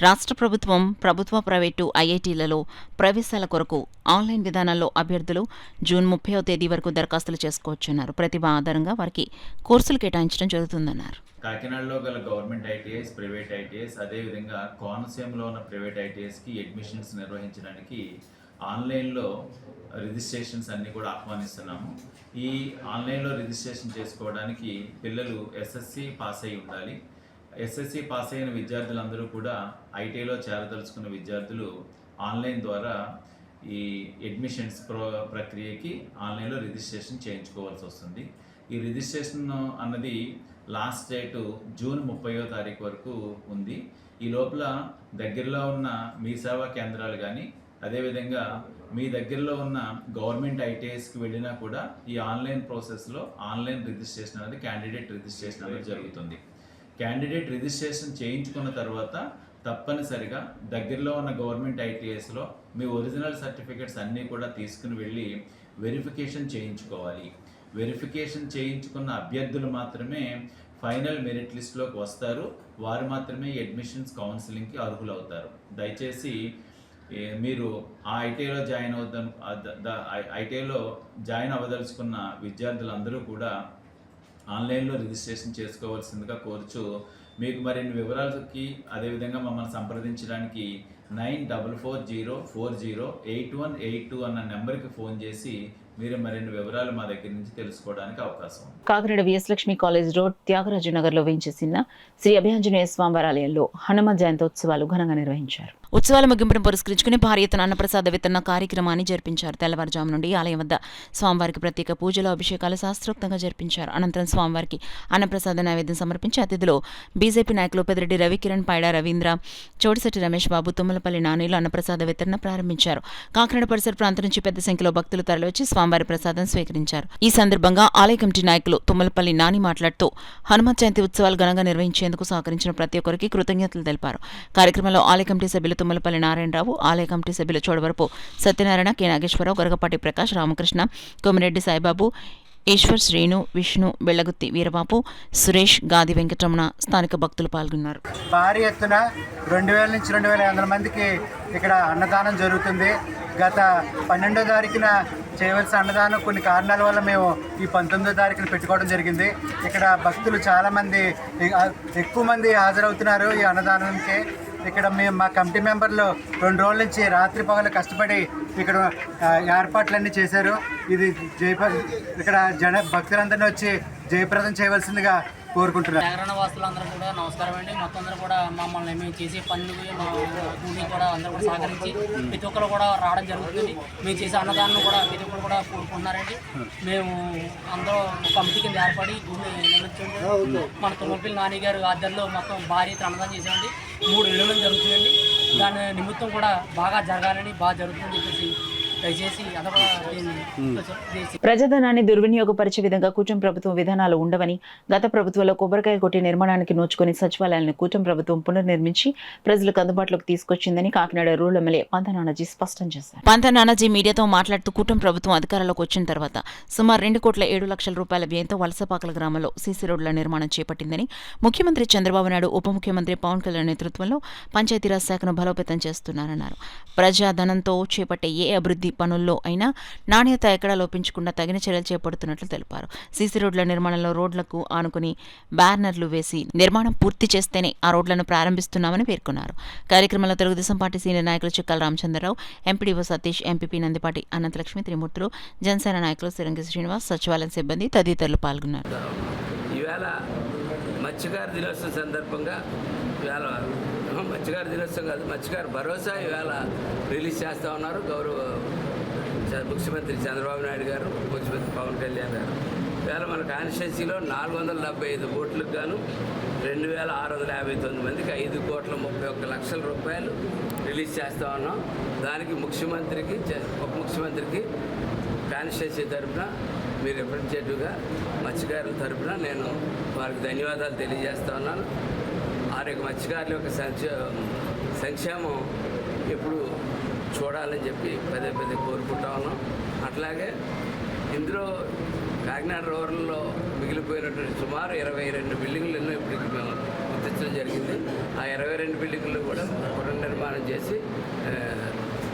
రాష్ట్ర ప్రభుత్వం ప్రభుత్వ ప్రైవేటు ఐఐటీలలో ప్రవేశాల కొరకు ఆన్లైన్ విధానాల్లో అభ్యర్థులు జూన్ 30వ తేదీ వరకు దరఖాస్తులు చేసుకోవచ్చన్నారు. ప్రతిభ ఆధారంగా వారికి కోర్సులు కేటాయించడం జరుగుతుందన్నారు. కాకినాడలో గల గవర్నమెంట్ ఐటీఐస్, ప్రైవేట్ ఐటీఐస్, అదేవిధంగా కోనసీమలో ఉన్న ప్రైవేట్ ఐటీఐస్కి అడ్మిషన్స్ నిర్వహించడానికి ఆన్లైన్లో రిజిస్ట్రేషన్స్ అన్నీ కూడా ఆహ్వానిస్తున్నాము. ఈ ఆన్లైన్లో రిజిస్ట్రేషన్ చేసుకోవడానికి పిల్లలు ఎస్ఎస్సి పాస్ అయి ఉండాలి. ఎస్ఎస్సి పాస్ అయిన విద్యార్థులందరూ కూడా ఐటీఐలో చేరదలుచుకున్న విద్యార్థులు ఆన్లైన్ ద్వారా ఈ అడ్మిషన్స్ ప్రక్రియకి ఆన్లైన్లో రిజిస్ట్రేషన్ చేయించుకోవాల్సి వస్తుంది. ఈ రిజిస్ట్రేషన్ అన్నది లాస్ట్ డేటు జూన్ 30వ తారీఖు వరకు ఉంది. ఈ లోపల దగ్గరలో ఉన్న మీ సేవా కేంద్రాలు కానీ, అదేవిధంగా మీ దగ్గరలో ఉన్న గవర్నమెంట్ ఐటీఐస్కి వెళ్ళినా కూడా ఈ ఆన్లైన్ ప్రాసెస్లో ఆన్లైన్ రిజిస్ట్రేషన్ అనేది, క్యాండిడేట్ రిజిస్ట్రేషన్ అనేది జరుగుతుంది. క్యాండిడేట్ రిజిస్ట్రేషన్ చేయించుకున్న తర్వాత తప్పనిసరిగా దగ్గరలో ఉన్న గవర్నమెంట్ ఐటీఐస్లో మీ ఒరిజినల్ సర్టిఫికెట్స్ అన్నీ కూడా తీసుకుని వెళ్ళి వెరిఫికేషన్ చేయించుకోవాలి. వెరిఫికేషన్ చేయించుకున్న అభ్యర్థులు మాత్రమే ఫైనల్ మెరిట్ లిస్ట్లోకి వస్తారు. వారు మాత్రమే అడ్మిషన్స్ కౌన్సిలింగ్కి అర్హులవుతారు. దయచేసి మీరు ఆ ఐటీఐలో జాయిన్ అవ్వదలుచుకున్న విద్యార్థులందరూ కూడా ఆన్లైన్లో రిజిస్ట్రేషన్ చేసుకోవాల్సిందిగా కోరుచు, మీకు మరిన్ని వివరాలకి అదేవిధంగా మమ్మల్ని సంప్రదించడానికి 9440408182 అన్న నెంబర్కి ఫోన్ చేసి మీరు మరిన్ని వివరాలు మా దగ్గర నుంచి తెలుసుకోవడానికి అవకాశం ఉంది. Kakinada VS Lakshmi college road Thyagaraju నగర్లో వేయించేసిన శ్రీ అభయాంజనేయ స్వామివారి ఆలయంలో హనుమ జయంతోత్సవాలు ఘనంగా నిర్వహించారు. ఉత్సవాల ముగింపును పురస్కరించుకుని భారీ ఎత్తున అన్నప్రసాద వితరణ కార్యక్రమాన్ని జరిపించారు. తెల్లవారుజాము నుండి ఆలయం వద్ద స్వామివారికి ప్రత్యేక పూజలు, అభిషేకాలు శాస్త్రోక్తంగా జరిపించారు. అనంతరం స్వామివారికి అన్నప్రసాద నైవేద్యం సమర్పించి అతిథులు బీజేపీ నాయకులు పెద్దిరెడ్డి రవికిరణ్, పైడా రవీంద్ర, చోడిశెట్టి రమేష్ బాబు, తుమ్మలపల్లి నానీలు అన్నప్రసాద వితరణ ప్రారంభించారు. కాకినాడ పరిసర ప్రాంతం నుంచి పెద్ద సంఖ్యలో భక్తులు తరలివచ్చి స్వామివారి ప్రసాదం స్వీకరించారు. ఈ సందర్భంగా ఆలయ కమిటీ నాయకులు తుమ్మలపల్లి నాని మాట్లాడుతూ హనుమత్ జయంతి ఉత్సవాలు ఘనంగా నిర్వహించేందుకు సహకరించిన ప్రతి ఒక్కరికి కృతజ్ఞతలు తెలిపారు. కార్యక్రమంలో ఆలయ కమిటీ సభ్యులు తుమ్మలపల్లి నారాయణరావు, ఆలయ కమిటీ సభ్యులు చోడవరపు సత్యనారాయణ, కె నాగేశ్వరరావు, గరగపాటి ప్రకాష్, రామకృష్ణ, కోమిరెడ్డి సాయిబాబు, ఈశ్వర్, శ్రీను, విష్ణు, బెళ్లగుత్తి వీరబాబు, సురేష్, గాది వెంకటరమణ, స్థానిక భక్తులు పాల్గొన్నారు. భారీ ఎత్తున 2000 నుంచి 2500 మందికి ఇక్కడ అన్నదానం జరుగుతుంది. గత 12వ తారీఖున చేయవలసిన అన్నదానం కొన్ని కారణాల వల్ల మేము ఈ 19వ తారీఖున పెట్టుకోవడం జరిగింది. ఇక్కడ భక్తులు చాలామంది, ఎక్కువ మంది హాజరవుతున్నారు ఈ అన్నదానానికి. ఇక్కడ మేము మా కమిటీ మెంబర్లు 2 రోజుల నుంచి రాత్రి పగలు కష్టపడి ఇక్కడ ఏర్పాట్లన్నీ చేశారు. ఇది ఇక్కడ భక్తులందరినీ వచ్చి జయప్రదం చేయవలసిందిగా కోరుకుంటున్నారు. నగరణ వాసులందరూ కూడా నమస్కారం అండి. మొత్తం అందరూ కూడా మమ్మల్ని మేము చేసే పనులు కూలి కూడా అందరూ కూడా సహకరించి ప్రతి ఒక్కరు కూడా రావడం జరుగుతుంది. మేము చేసే అన్నదానం కూడా ప్రతి ఒక్కరు కూడా కోరుకుంటున్నారండి. మేము అందరూ కమిటీ కింద ఏర్పడి భూమి నిర్మించండి. మన తుమ్మలపల్లి నాని గారు ఆధ్వర్యంలో మొత్తం భారీ అన్నదానం చేసామండి. 3 ఇళ్ళు జరుగుతుందండి. దాని నిమిత్తం కూడా బాగా జరగాలని, బాగా జరుగుతుందని చెప్పేసి ప్రజాధనాన్ని దుర్వినియోగపరిచే విధంగా కూటమి ప్రభుత్వం విధానాలు ఉండవని, గత ప్రభుత్వంలో కొబ్బరికాయ కొట్టి నిర్మాణానికి నోచుకుని సచివాలయాలను కూటమి ప్రభుత్వం పునర్నిర్మించి ప్రజలకు అందుబాటులోకి తీసుకొచ్చిందని కాకినాడ రూరల్ ఎమ్మెల్యే పంత నానాజీ స్పష్టం చేశారు. పంత నానాజీ మీడియాతో మాట్లాడుతూ కూటమి ప్రభుత్వం అధికారంలోకి వచ్చిన తర్వాత సుమారు 2,07,00,000 రూపాయల వ్యయంతో వలసపాకల గ్రామంలో సీసీ రోడ్ల నిర్మాణం చేపట్టిందని, ముఖ్యమంత్రి చంద్రబాబు నాయుడు, ఉప ముఖ్యమంత్రి పవన్ కళ్యాణ్ నేతృత్వంలో పంచాయతీరాజ్ శాఖను బలోపేతం చేస్తున్నారన్నారు. ప్రజాధనంతో చేపట్టే ఏ అభివృద్ధి పనుల్లో అయినా నాణ్యత ఎక్కడా లోపించకుండా తగిన చర్యలు చేపడుతున్నట్లు తెలిపారు. సీసీ రోడ్ల నిర్మాణంలో రోడ్లకు ఆనుకుని బ్యానర్లు వేసి నిర్మాణం పూర్తి చేస్తేనే ఆ రోడ్లను ప్రారంభిస్తున్నామని పేర్కొన్నారు. కార్యక్రమంలో తెలుగుదేశం పార్టీ సీనియర్ నాయకులు చిక్కల రామచంద్రరావు, ఎంపీడీఓ సతీష్, ఎంపీపీ నందిపాటి అనంతలక్ష్మి, త్రిమూర్తులు, జనసేన నాయకులు సిరంగి శ్రీనివాస్, సచివాలయం సిబ్బంది తదితరులు పాల్గొన్నారు. ఈవేళ మత్స్యకార దినోత్సవం సందర్భంగా ఇవాళ మత్స్యకార దినోత్సవం కాదు, మత్స్యకార భరోసా ఇవాళ రిలీజ్ చేస్తూ ఉన్నారు గౌరవ ముఖ్యమంత్రి చంద్రబాబు నాయుడు గారు, ముఖ్యమంత్రి పవన్ కళ్యాణ్ గారు. ఇవాళ మన కాన్స్టిట్యున్సీలో 475 కోట్లకు గాను 2,659 మందికి 5,31,00,000 రూపాయలు రిలీజ్ చేస్తూ ఉన్నాం. దానికి ముఖ్యమంత్రికి, ఉప ముఖ్యమంత్రికి కాన్స్టిట్యున్సీ తరఫున, మీరు రిప్రజెంటేటివ్గా మత్స్యకారుల తరఫున నేను వారికి ధన్యవాదాలు తెలియజేస్తూ ఉన్నాను. వారి మత్స్యకారుల యొక్క సంక్షేమం ఎప్పుడు చూడాలని చెప్పి పదే పదే కోరుకుంటా ఉన్నాం. అట్లాగే ఇందులో కాకినాడ రూరల్లో మిగిలిపోయినటువంటి సుమారు 22 బిల్డింగులు ఎన్నో ఇప్పటికి మేము గుర్తించడం జరిగింది. ఆ 22 బిల్డింగులు కూడా పునర్నిర్మాణం చేసి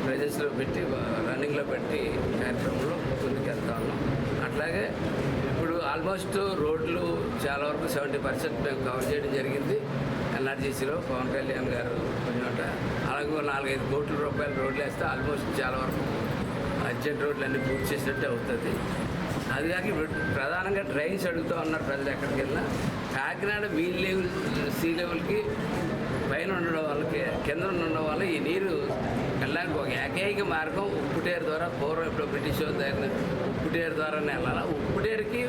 ప్రజెస్లో పెట్టి, రన్నింగ్లో పెట్టి కార్యక్రమంలో ముందుకెళ్తా ఉన్నాం. అట్లాగే ఇప్పుడు ఆల్మోస్ట్ రోడ్లు చాలా వరకు 70% మేము కవర్ చేయడం జరిగింది. ఎన్ఆర్జీసీలో పవన్ కళ్యాణ్ గారు కొంచెం అలాగే 4-5 కోట్ల రూపాయల రోడ్లు వేస్తే ఆల్మోస్ట్ చాలా వరకు అర్జెంట్ రోడ్లు అన్నీ పూర్తి చేసినట్టే అవుతుంది. అది కాక ఇప్పుడు ప్రధానంగా డ్రైన్స్ అడుగుతూ ఉన్నారు ప్రజలు ఎక్కడికి వెళ్ళినా. కాకినాడ మీన్ లెవెల్, సీ లెవెల్కి పైన ఉండడం వాళ్ళకి, కింద ఉండడం వల్ల ఈ నీరు వెళ్ళడానికి ఒక ఏకైక మార్గం ఉప్పుటేరు ద్వారా. పూర్వం ఇప్పుడు బ్రిటిష్ దగ్గర ఉప్పుటేరు ద్వారానే వెళ్ళాలి. ఉప్పుటేరుకి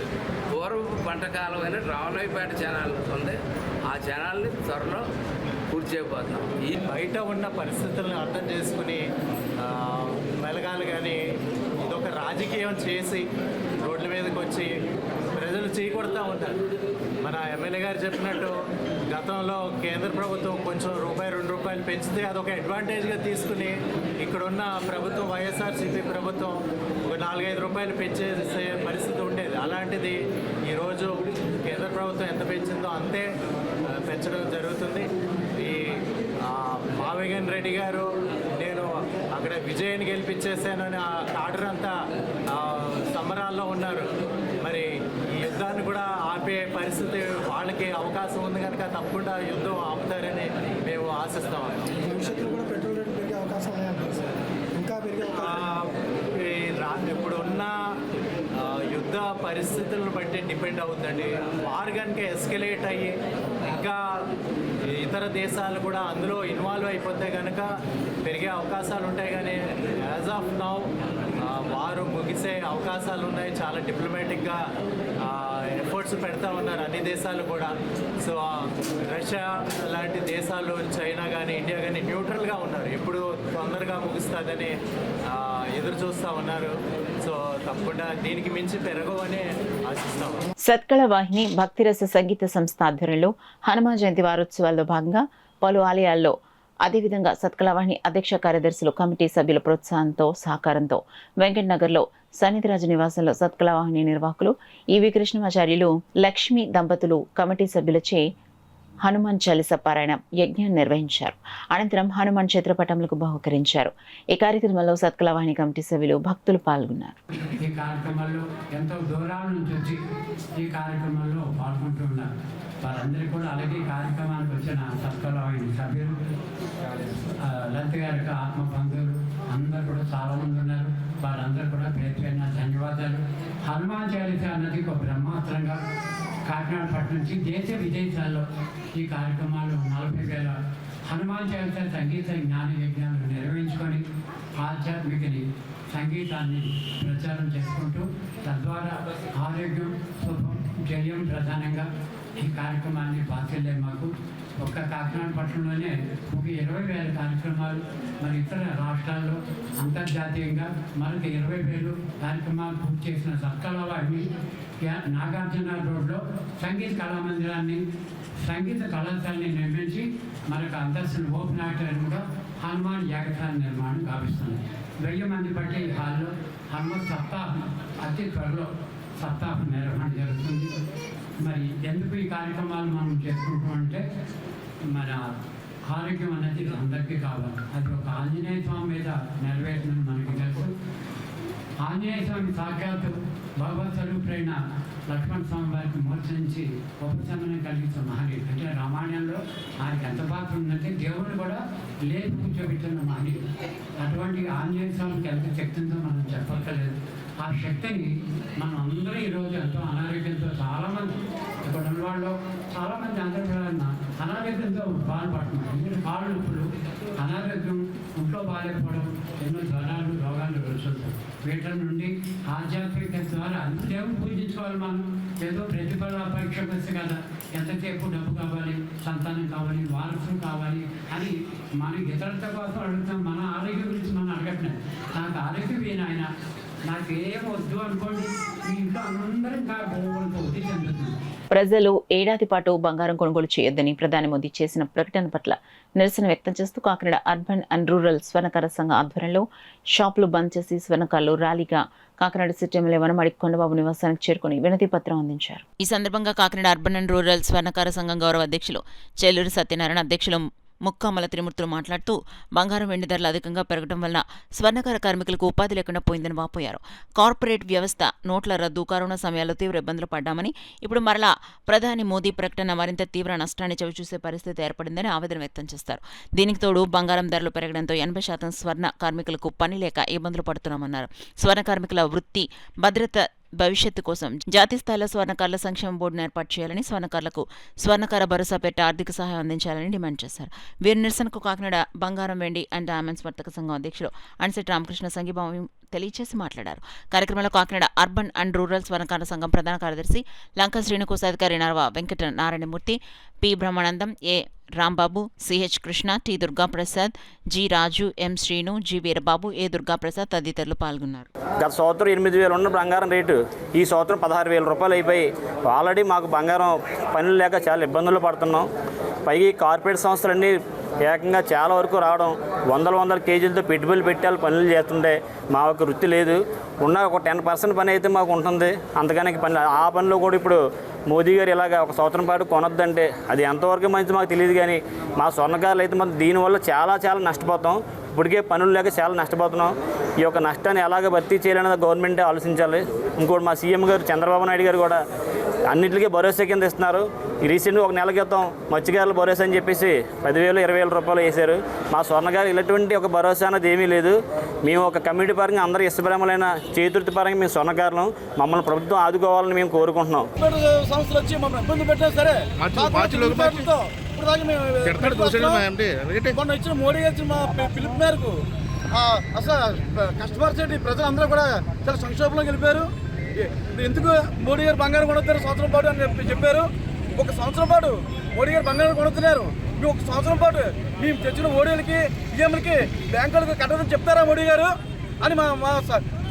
పూర్వపు పంట కాలమైన రావులపేట ఛానల్ ఉంది. ఆ ఛానల్ని త్వరలో పూర్తి చేయబోతున్నాం. ఈ బయట ఉన్న పరిస్థితులను అర్థం చేసుకుని మెలగాలు కానీ ఇదొక రాజకీయం చేసి రోడ్ల మీదకి వచ్చి ప్రజలు చీకొడతా ఉంటారు. మన ఎమ్మెల్యే గారు చెప్పినట్టు గతంలో కేంద్ర ప్రభుత్వం కొంచెం ₹2 పెంచితే అదొక అడ్వాంటేజ్గా తీసుకుని ఇక్కడున్న ప్రభుత్వం, వైఎస్ఆర్సీపీ ప్రభుత్వం, ఒక ₹4-5 పెంచేసే పరిస్థితి ఉండేది. అలాంటిది ఈరోజు కేంద్ర ప్రభుత్వం ఎంత పెంచిందో అంతే పెంచడం జరుగుతుంది. ఈ మావిగన్ రెడ్డి గారు నేను అక్కడ విజయాన్ని గెలిపించేసానని ఆ ఆర్డర్ అంతా సంబరాల్లో ఉన్నారు. మరి ఈ యుద్ధాన్ని కూడా ఆపే పరిస్థితి వాళ్ళకి అవకాశం ఉంది కనుక తప్పకుండా యుద్ధం ఆపుతారని మేము ఆశిస్తాం. ఇప్పుడు ఉన్న యుద్ధ యుద్ధ పరిస్థితులను బట్టి డిపెండ్ అవుతుందండి. వార్ కనుక ఎస్కలేట్ అయ్యి ఇంకా ఇతర దేశాలు కూడా అందులో ఇన్వాల్వ్ అయిపోతే కనుక పెరిగే అవకాశాలు ఉంటాయి. కానీ యాజ్ ఆఫ్ నౌ వారు ముగిసే అవకాశాలు ఉన్నాయి. చాలా డిప్లొమాటిక్గా ఎఫర్ట్స్ పెడతా ఉన్నారు అన్ని దేశాలు కూడా. సో రష్యా లాంటి దేశాలు, చైనా కానీ ఇండియా కానీ న్యూట్రల్గా ఉన్నారు. ఎప్పుడు తొందరగా ముగుస్తుందని ఎదురు చూస్తూ ఉన్నారు. సో తప్పకుండా దీనికి మించి పెరగవని ఆశిస్తాం. సత్కళ వాహిని భక్తిరస సంగీత సంస్థ ఆధ్వర్యంలో హనుమాన్ జయంతి వారోత్సవాల్లో భాగంగా పలు ఆలయాల్లో, అదేవిధంగా సత్కళవాహిని అధ్యక్ష కార్యదర్శులు, కమిటీ సభ్యుల ప్రోత్సాహంతో, సహకారంతో వెంకటనగర్లో సన్నిధిరాజు నివాసంలో సత్కళవాహిని నిర్వాహకులు ఈవి కృష్ణమాచార్యులు, లక్ష్మి దంపతులు కమిటీ సభ్యులచే హనుమాన్ చాలీసా పారాయణ యజ్ఞాన్ని నిర్వహించారు. అనంతరం హనుమాన్ చిత్రపటములకు బహుకరించారు. ఈ కార్యక్రమంలో సత్కళవాహిని కమిటీ సభ్యులు, భక్తులు పాల్గొన్నారు. ఈ కార్యక్రమంలో ఎంతో దూరాల నుంచి వచ్చి ఈ కార్యక్రమంలో పాల్గొంటున్నారు. వారందరికీ కూడా, అలాగే ఈ కార్యక్రమానికి వచ్చిన సత్కళవాహిని సభ్యులు, లలిత గారికి ఆత్మ బంధువులు అందరూ కూడా చాలామంది ఉన్నారు. వారందరూ కూడా పేరుపైన ధన్యవాదాలు. హనుమాన్ చాలీసా అన్నది ఒక బ్రహ్మాస్త్రంగా కాకినాడ పట్టణం నుంచి దేశ విదేశాల్లో ఈ కార్యక్రమాలు 40,000 హనుమాన్ చాలీసా సంగీత జ్ఞాన యజ్ఞాలు నిర్వహించుకొని ఆధ్యాత్మికని, సంగీతాన్ని ప్రచారం చేసుకుంటూ తద్వారా ఆరోగ్యం, శుభం, జయం ప్రధానంగా ఈ కార్యక్రమాన్ని బాధ్యలే మాకు. ఒక్క కాకినాడ పట్టణంలోనే ఒక 20,000 కార్యక్రమాలు, మరి ఇతర రాష్ట్రాల్లో అంతర్జాతీయంగా మరొక 20,000 కార్యక్రమాలు పూర్తి చేసిన సత్కళవాహిని నాగార్జున రోడ్లో సంగీత కళామందిరాన్ని, సంగీత కళాశాలని నిర్మించి మరొక అంతస్తులు ఓపెన్ ఆడిటోరియంగా హనుమాన్ యాగశాల నిర్మాణం గావిస్తుంది. 1000 మంది బట్టి ఈ హాల్లో హనుమత్ సప్తాహం అతి త్వరలో సప్తాహం నిర్వహణ జరుగుతుంది. మరి ఎందుకు ఈ కార్యక్రమాలు మనం చేసుకుంటామంటే, మన ఆరోగ్యం అనేది అందరికీ కావాలి. అది ఒక ఆంజనేయ స్వామి మీద నెరవేర్చడం మనకి తెలుసు. ఆంజనేయ స్వామి సాక్షాత్తు భగవత్ స్వరూపుడైన లక్ష్మణ స్వామి వారికి మోర్చరించి ఉపశమనం కలిగించిన మహనీయుడు. అంటే రామాయణంలో ఆయనకి ఎంత పాత్ర ఉందంటే దేవుడు కూడా లేచి కూర్చోబెట్టిన మహనీయుడు. అటువంటి ఆంజనేయ స్వామికి ఎంత శక్తి ఉందో మనం చెప్పక్కర్లేదు. ఆ శక్తిని మనం అందరూ ఈరోజు ఎంతో అనారోగ్యంతో చాలామంది ఇక్కడ ఉన్న వాళ్ళు చాలామంది అందరూ కూడా అనారోగ్యంతో బాధపడుతున్నారు. ఎందుకంటే కాళ్ళు నొప్పులు, అనారోగ్యం, ఇంట్లో బాగాలేకపోవడం, ఎన్నో జ్వరాలు, రోగాలు వస్తుంటాయి. వీటి నుండి ఆధ్యాత్మిక ద్వారా దేవుని పూజించుకోవాలి. మనం ఏదో ప్రతిఫల అపేక్ష వస్తే కదా, ఎంతసేపు డబ్బు కావాలి, సంతానం కావాలి, వారసులు కావాలి అని మనం ఇతరులతో కోసం అడుగుతాం. మన ఆరోగ్యం గురించి మనం అడగట్లేదు. నాకు ఆరోగ్యం ఆయన, నాకు ఏం వద్దు అనుకోండి, మీ ఇంట్లో అందరూ ఇంకా బోవులతో వద్దు చెందుతుంది. ప్రజలు ఏడాది పాటు బంగారం కొనుగోలు చేయొద్దని ప్రధాని మోదీ చేసిన ప్రకటన పట్ల నిరసన వ్యక్తం చేస్తూ కాకినాడ అర్బన్ అండ్ రూరల్ స్వర్ణకార సంఘం ఆధ్వర్యంలో షాపులు బంద్ చేసి స్వర్ణకారులు ర్యాలీగా కాకినాడ సిటీ ఎమ్మెల్యే వనమాడి కొండబాబు నివాసానికి చేరుకుని వినతి పత్రం అందించారు. ఈ సందర్భంగా కాకినాడ అర్బన్ అండ్ రూరల్ స్వర్ణకార సంఘం గౌరవ అధ్యక్షులు చెల్లూరి సత్యనారాయణ, అధ్యక్షులు ముక్కామల త్రిమూర్తులు మాట్లాడుతూ బంగారం, వెండి ధరలు అధికంగా పెరగడం వలన స్వర్ణకార కార్మికులకు ఉపాధి లేకుండా పోయిందని వాపోయారు. కార్పొరేట్ వ్యవస్థ, నోట్ల రద్దు, కరోనా సమయాల్లో తీవ్ర ఇబ్బందులు పడ్డామని, ఇప్పుడు మరలా ప్రధాని మోదీ ప్రకటన మరింత తీవ్ర నష్టాన్ని చవిచూసే పరిస్థితి ఏర్పడిందని ఆవేదన వ్యక్తం చేస్తారు. దీనికి తోడు బంగారం ధరలు పెరగడంతో 80% స్వర్ణ కార్మికులకు పని లేక ఇబ్బందులు పడుతున్నామన్నారు. స్వర్ణ కార్మికుల వృత్తి భద్రత భవిష్యత్తు కోసం జాతీయ స్థాయిలో స్వర్ణకారుల సంక్షేమ బోర్డును ఏర్పాటు చేయాలని, స్వర్ణకారులకు స్వర్ణకార భరోసా పెట్టి ఆర్థిక సహాయం అందించాలని డిమాండ్ చేశారు. వీరి నిరసనకు కాకినాడ బంగారం, వెండి అండ్ డైమండ్స్ వర్తక సంఘం అధ్యక్షులు అణిశెట్టి రామకృష్ణ సంఘీభావం తెలియజేసి మాట్లాడారు. కార్యక్రమంలో కాకినాడ అర్బన్ అండ్ రూరల్ స్వర్ణకార సంఘం ప్రధాన కార్యదర్శి లంక శ్రీను, కోశాధికారి Narava Venkata Narayanamurthy, P Brahmanandam, A Rambabu, CH Krishna, T Durgaprasad, G Raju, M Srinu, G Veerababu, A Durgaprasad తదితరులు పాల్గొన్నారు. గత సంవత్సరం 8,000 ఉన్న బంగారం రేటు ఈ సంవత్సరం 16,000 రూపాయలు అయిపోయి ఆల్రెడీ మాకు బంగారం పనులు లేక చాలా ఇబ్బందులు పడుతున్నాం. పైగా కార్పొరేట్ సంస్థలన్నీ ఏకంగా చాలా వరకు రావడం, వందల కేజీలతో పెట్టుబడులు పెట్టాలి పనులు చేస్తుంటే మా ఒక వృత్తి లేదు. ఉన్న ఒక 10% పని అయితే మాకు ఉంటుంది, అంతకన్నా పని ఆ పనిలో కూడా ఇప్పుడు మోదీ గారు ఇలాగ ఒక సంవత్సరం పాటు కొనొద్దంటే అది ఎంతవరకు మంచి మాకు తెలియదు. కానీ మా స్వర్ణకారులు అయితే మనం దీనివల్ల చాలా నష్టపోతాం. ఇప్పటికే పనులు లేక చాలా నష్టపోతున్నాం. ఈ యొక్క నష్టాన్ని ఎలాగ భర్తీ చేయాలనేది గవర్నమెంటే ఆలోచించాలి. ఇంకోటి మా సీఎం గారు చంద్రబాబు నాయుడు గారు కూడా అన్నింటికీ భరోసా కింద ఇస్తున్నారు. ఈ రీసెంట్గా ఒక నెల క్రితం మత్స్యకారుల భరోసా అని చెప్పేసి 10,000 20,000 రూపాయలు వేశారు. మా స్వర్ణగారు ఇలాంటి ఒక భరోసా అనేది ఏమీ లేదు. మేము ఒక కమ్యూనిటీ పరంగా అందరూ ఇష్టపరములైన చేతుర్తి పరంగా మేము స్వర్ణకారులం. మమ్మల్ని ప్రభుత్వం ఆదుకోవాలని మేము కోరుకుంటున్నాం. సంస్థలు వచ్చి మమ్మల్ని ఇబ్బంది పెట్టినా సరే మొన్న ఇచ్చిన మోడీ గారి మా పిలుపు మేరకు అసలు కస్టమర్స్ ప్రజలందరూ కూడా చాలా సంక్షోభంలోకి వెళ్ళిపోయారు. ఎందుకు మోడీ గారు బంగారం కొనుతారు సంవత్సరం పాటు అని చెప్పారు. ఒక సంవత్సరం పాటు మోడీ గారు బంగారం కొనుతున్నారు. మేము ఒక సంవత్సరం పాటు మేము తెచ్చిన ఓడీలకి ఈఎంలకి బ్యాంకులకు కట్టదని చెప్తారా మోడీ గారు అని మా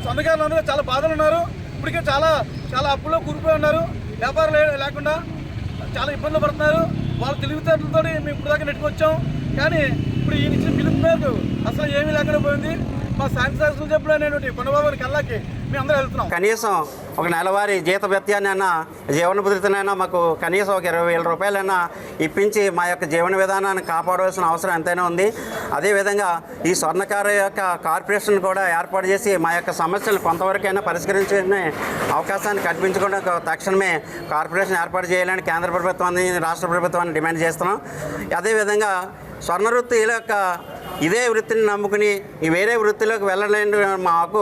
సొంతకారులు అందరూ చాలా బాధలు ఉన్నారు. ఇప్పటికే చాలా అప్పుల్లో కూలిపోయి ఉన్నారు. వ్యాపారం లేకుండా చాలా ఇబ్బందులు పడుతున్నారు. వాళ్ళ తెలివితేటలతో మేము ఇప్పుడు దాకా నెట్టుకొచ్చాం. కానీ ఇప్పుడు ఈయన ఇచ్చిన పిలుపు మేరకు అసలు ఏమీ లేకుండా పోయింది. మా శాంతి చెప్పులు అనేటువంటి కొండబాబు కల్లాకి మేము అందరూ వెళ్తున్నాం. కనీసం ఒక నెలవారీ జీత భత్యాన్నైనా జీవన భృతినైనా మాకు కనీసం ఒక 20,000 రూపాయలైనా ఇప్పించి మా యొక్క జీవన విధానాన్ని కాపాడవలసిన అవసరం ఎంతైనా ఉంది. అదేవిధంగా ఈ స్వర్ణకార యొక్క కార్పొరేషన్ కూడా ఏర్పాటు చేసి మా యొక్క సమస్యలు కొంతవరకైనా పరిష్కరించే అవకాశాన్ని కల్పించకుండా తక్షణమే కార్పొరేషన్ ఏర్పాటు చేయాలని కేంద్ర ప్రభుత్వాన్ని రాష్ట్ర ప్రభుత్వాన్ని డిమాండ్ చేస్తున్నాం. అదేవిధంగా స్వర్ణ వృత్తిల యొక్క ఇదే వృత్తిని నమ్ముకుని వేరే వృత్తిలోకి వెళ్ళలేని మాకు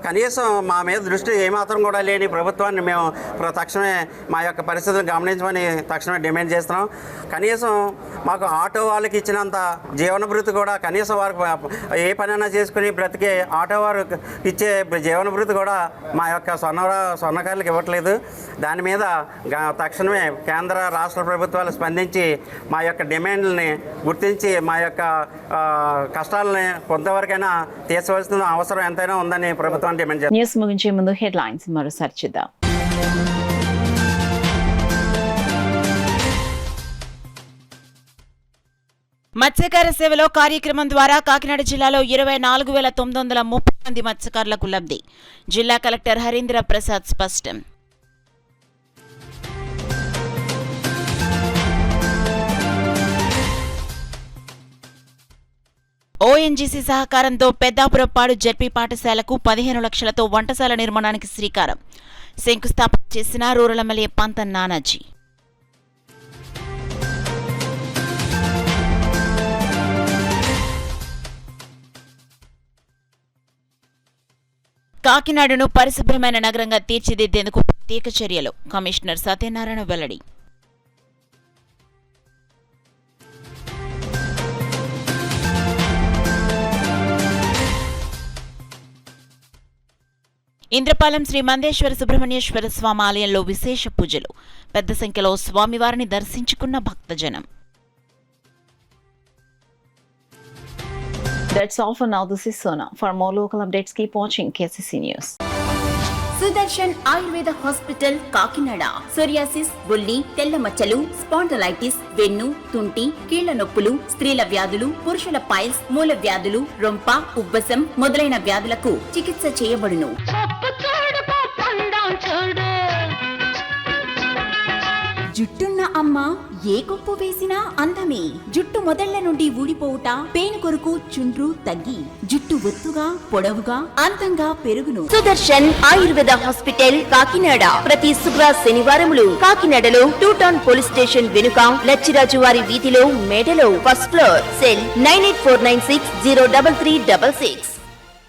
కనీసం మా మీద దృష్టి ఏమాత్రం కూడా లేని ప్రభుత్వాన్ని మేము తక్షణమే మా యొక్క పరిస్థితులను గమనించమని తక్షణమే డిమాండ్ చేస్తున్నాం. కనీసం మాకు ఆటో వాళ్ళకి ఇచ్చినంత జీవన భృతి కూడా కనీసం వారికి ఏ పనైనా చేసుకుని బ్రతికే ఆటో వారికి ఇచ్చే జీవన భృతి కూడా మా యొక్క స్వర్ణకారులకు ఇవ్వట్లేదు. దాని మీద తక్షణమే కేంద్ర రాష్ట్ర ప్రభుత్వాలు స్పందించి మా యొక్క డిమాండ్లని గుర్తించి మా యొక్క కష్టాలని కొంతవరకైనా తీర్చవలసిన అవసరం ఎంతైనా ఉందని ప్రభుత్వం డిమాండ్ చేస్తుంది. న్యూస్ ముగించే ముందు హెడ్లైన్స్ మరోసారి చూద్దాం. మత్స్యకార సేవలో కార్యక్రమం ద్వారా కాకినాడ జిల్లాలో 24,930 మంది మత్స్యకారులకు లబ్ధి. జిల్లా కలెక్టర్ హరీంద్ర ప్రసాద్ స్పష్టం. ఓఎన్జీసీ సహకారంతో పెద్దాపురపాడు జడ్పీ పాఠశాలకు 15 లక్షలతో వంటశాల నిర్మాణానికి శ్రీకారం. శంకుస్థాపన చేసిన రూరల్ ఎమ్మెల్యే పంతం నానాజీ. కాకినాడను పరిశుభ్రమైన నగరంగా తీర్చిదిద్దేందుకు ప్రత్యేక చర్యలు. కమిషనర్ సత్యనారాయణ వెల్లడి. ఇంద్రపాలెం శ్రీ మందేశ్వర సుబ్రహ్మణ్యేశ్వర స్వామి ఆలయంలో విశేష పూజలు. పెద్ద సంఖ్యలో స్వామివారిని దర్శించుకున్న భక్తజనం. That's all for now. This is Sona. For more local updates, keep watching KCC News. Sudarshan Ayurveda hospital Kakinada. Psoriasis, బొల్లి, తెల్ల మచ్చలు, స్పాండలైటిస్, వెన్ను, తుంటి, కీళ్ల నొప్పులు, స్త్రీల వ్యాధులు, పురుషుల పైల్స్, మూల వ్యాధులు, రొంప, ఉబ్బసం మొదలైన వ్యాధులకు చికిత్స చేయబడును. జుట్టున్న అమ్మ ఏ కొప్పు వేసినా అందమే. జుట్టు మొదళ్ల నుండి ఊడిపోవుట, పేను కొరకు చుండ్రు తగ్గి జుట్టు ఒత్తుగా పొడవుగా అందంగా పెరుగును. సుదర్శన్ ఆయుర్వేద హాస్పిటల్ కాకినాడ. ప్రతి శుక్ర శనివారములు కాకినాడలో 2 టౌన్ పోలీస్ స్టేషన్ వెనుక లచ్చిరాజు వారి వీధిలో మేడలో ఫస్ట్ ఫ్లోర్. సెల్ 9849603366.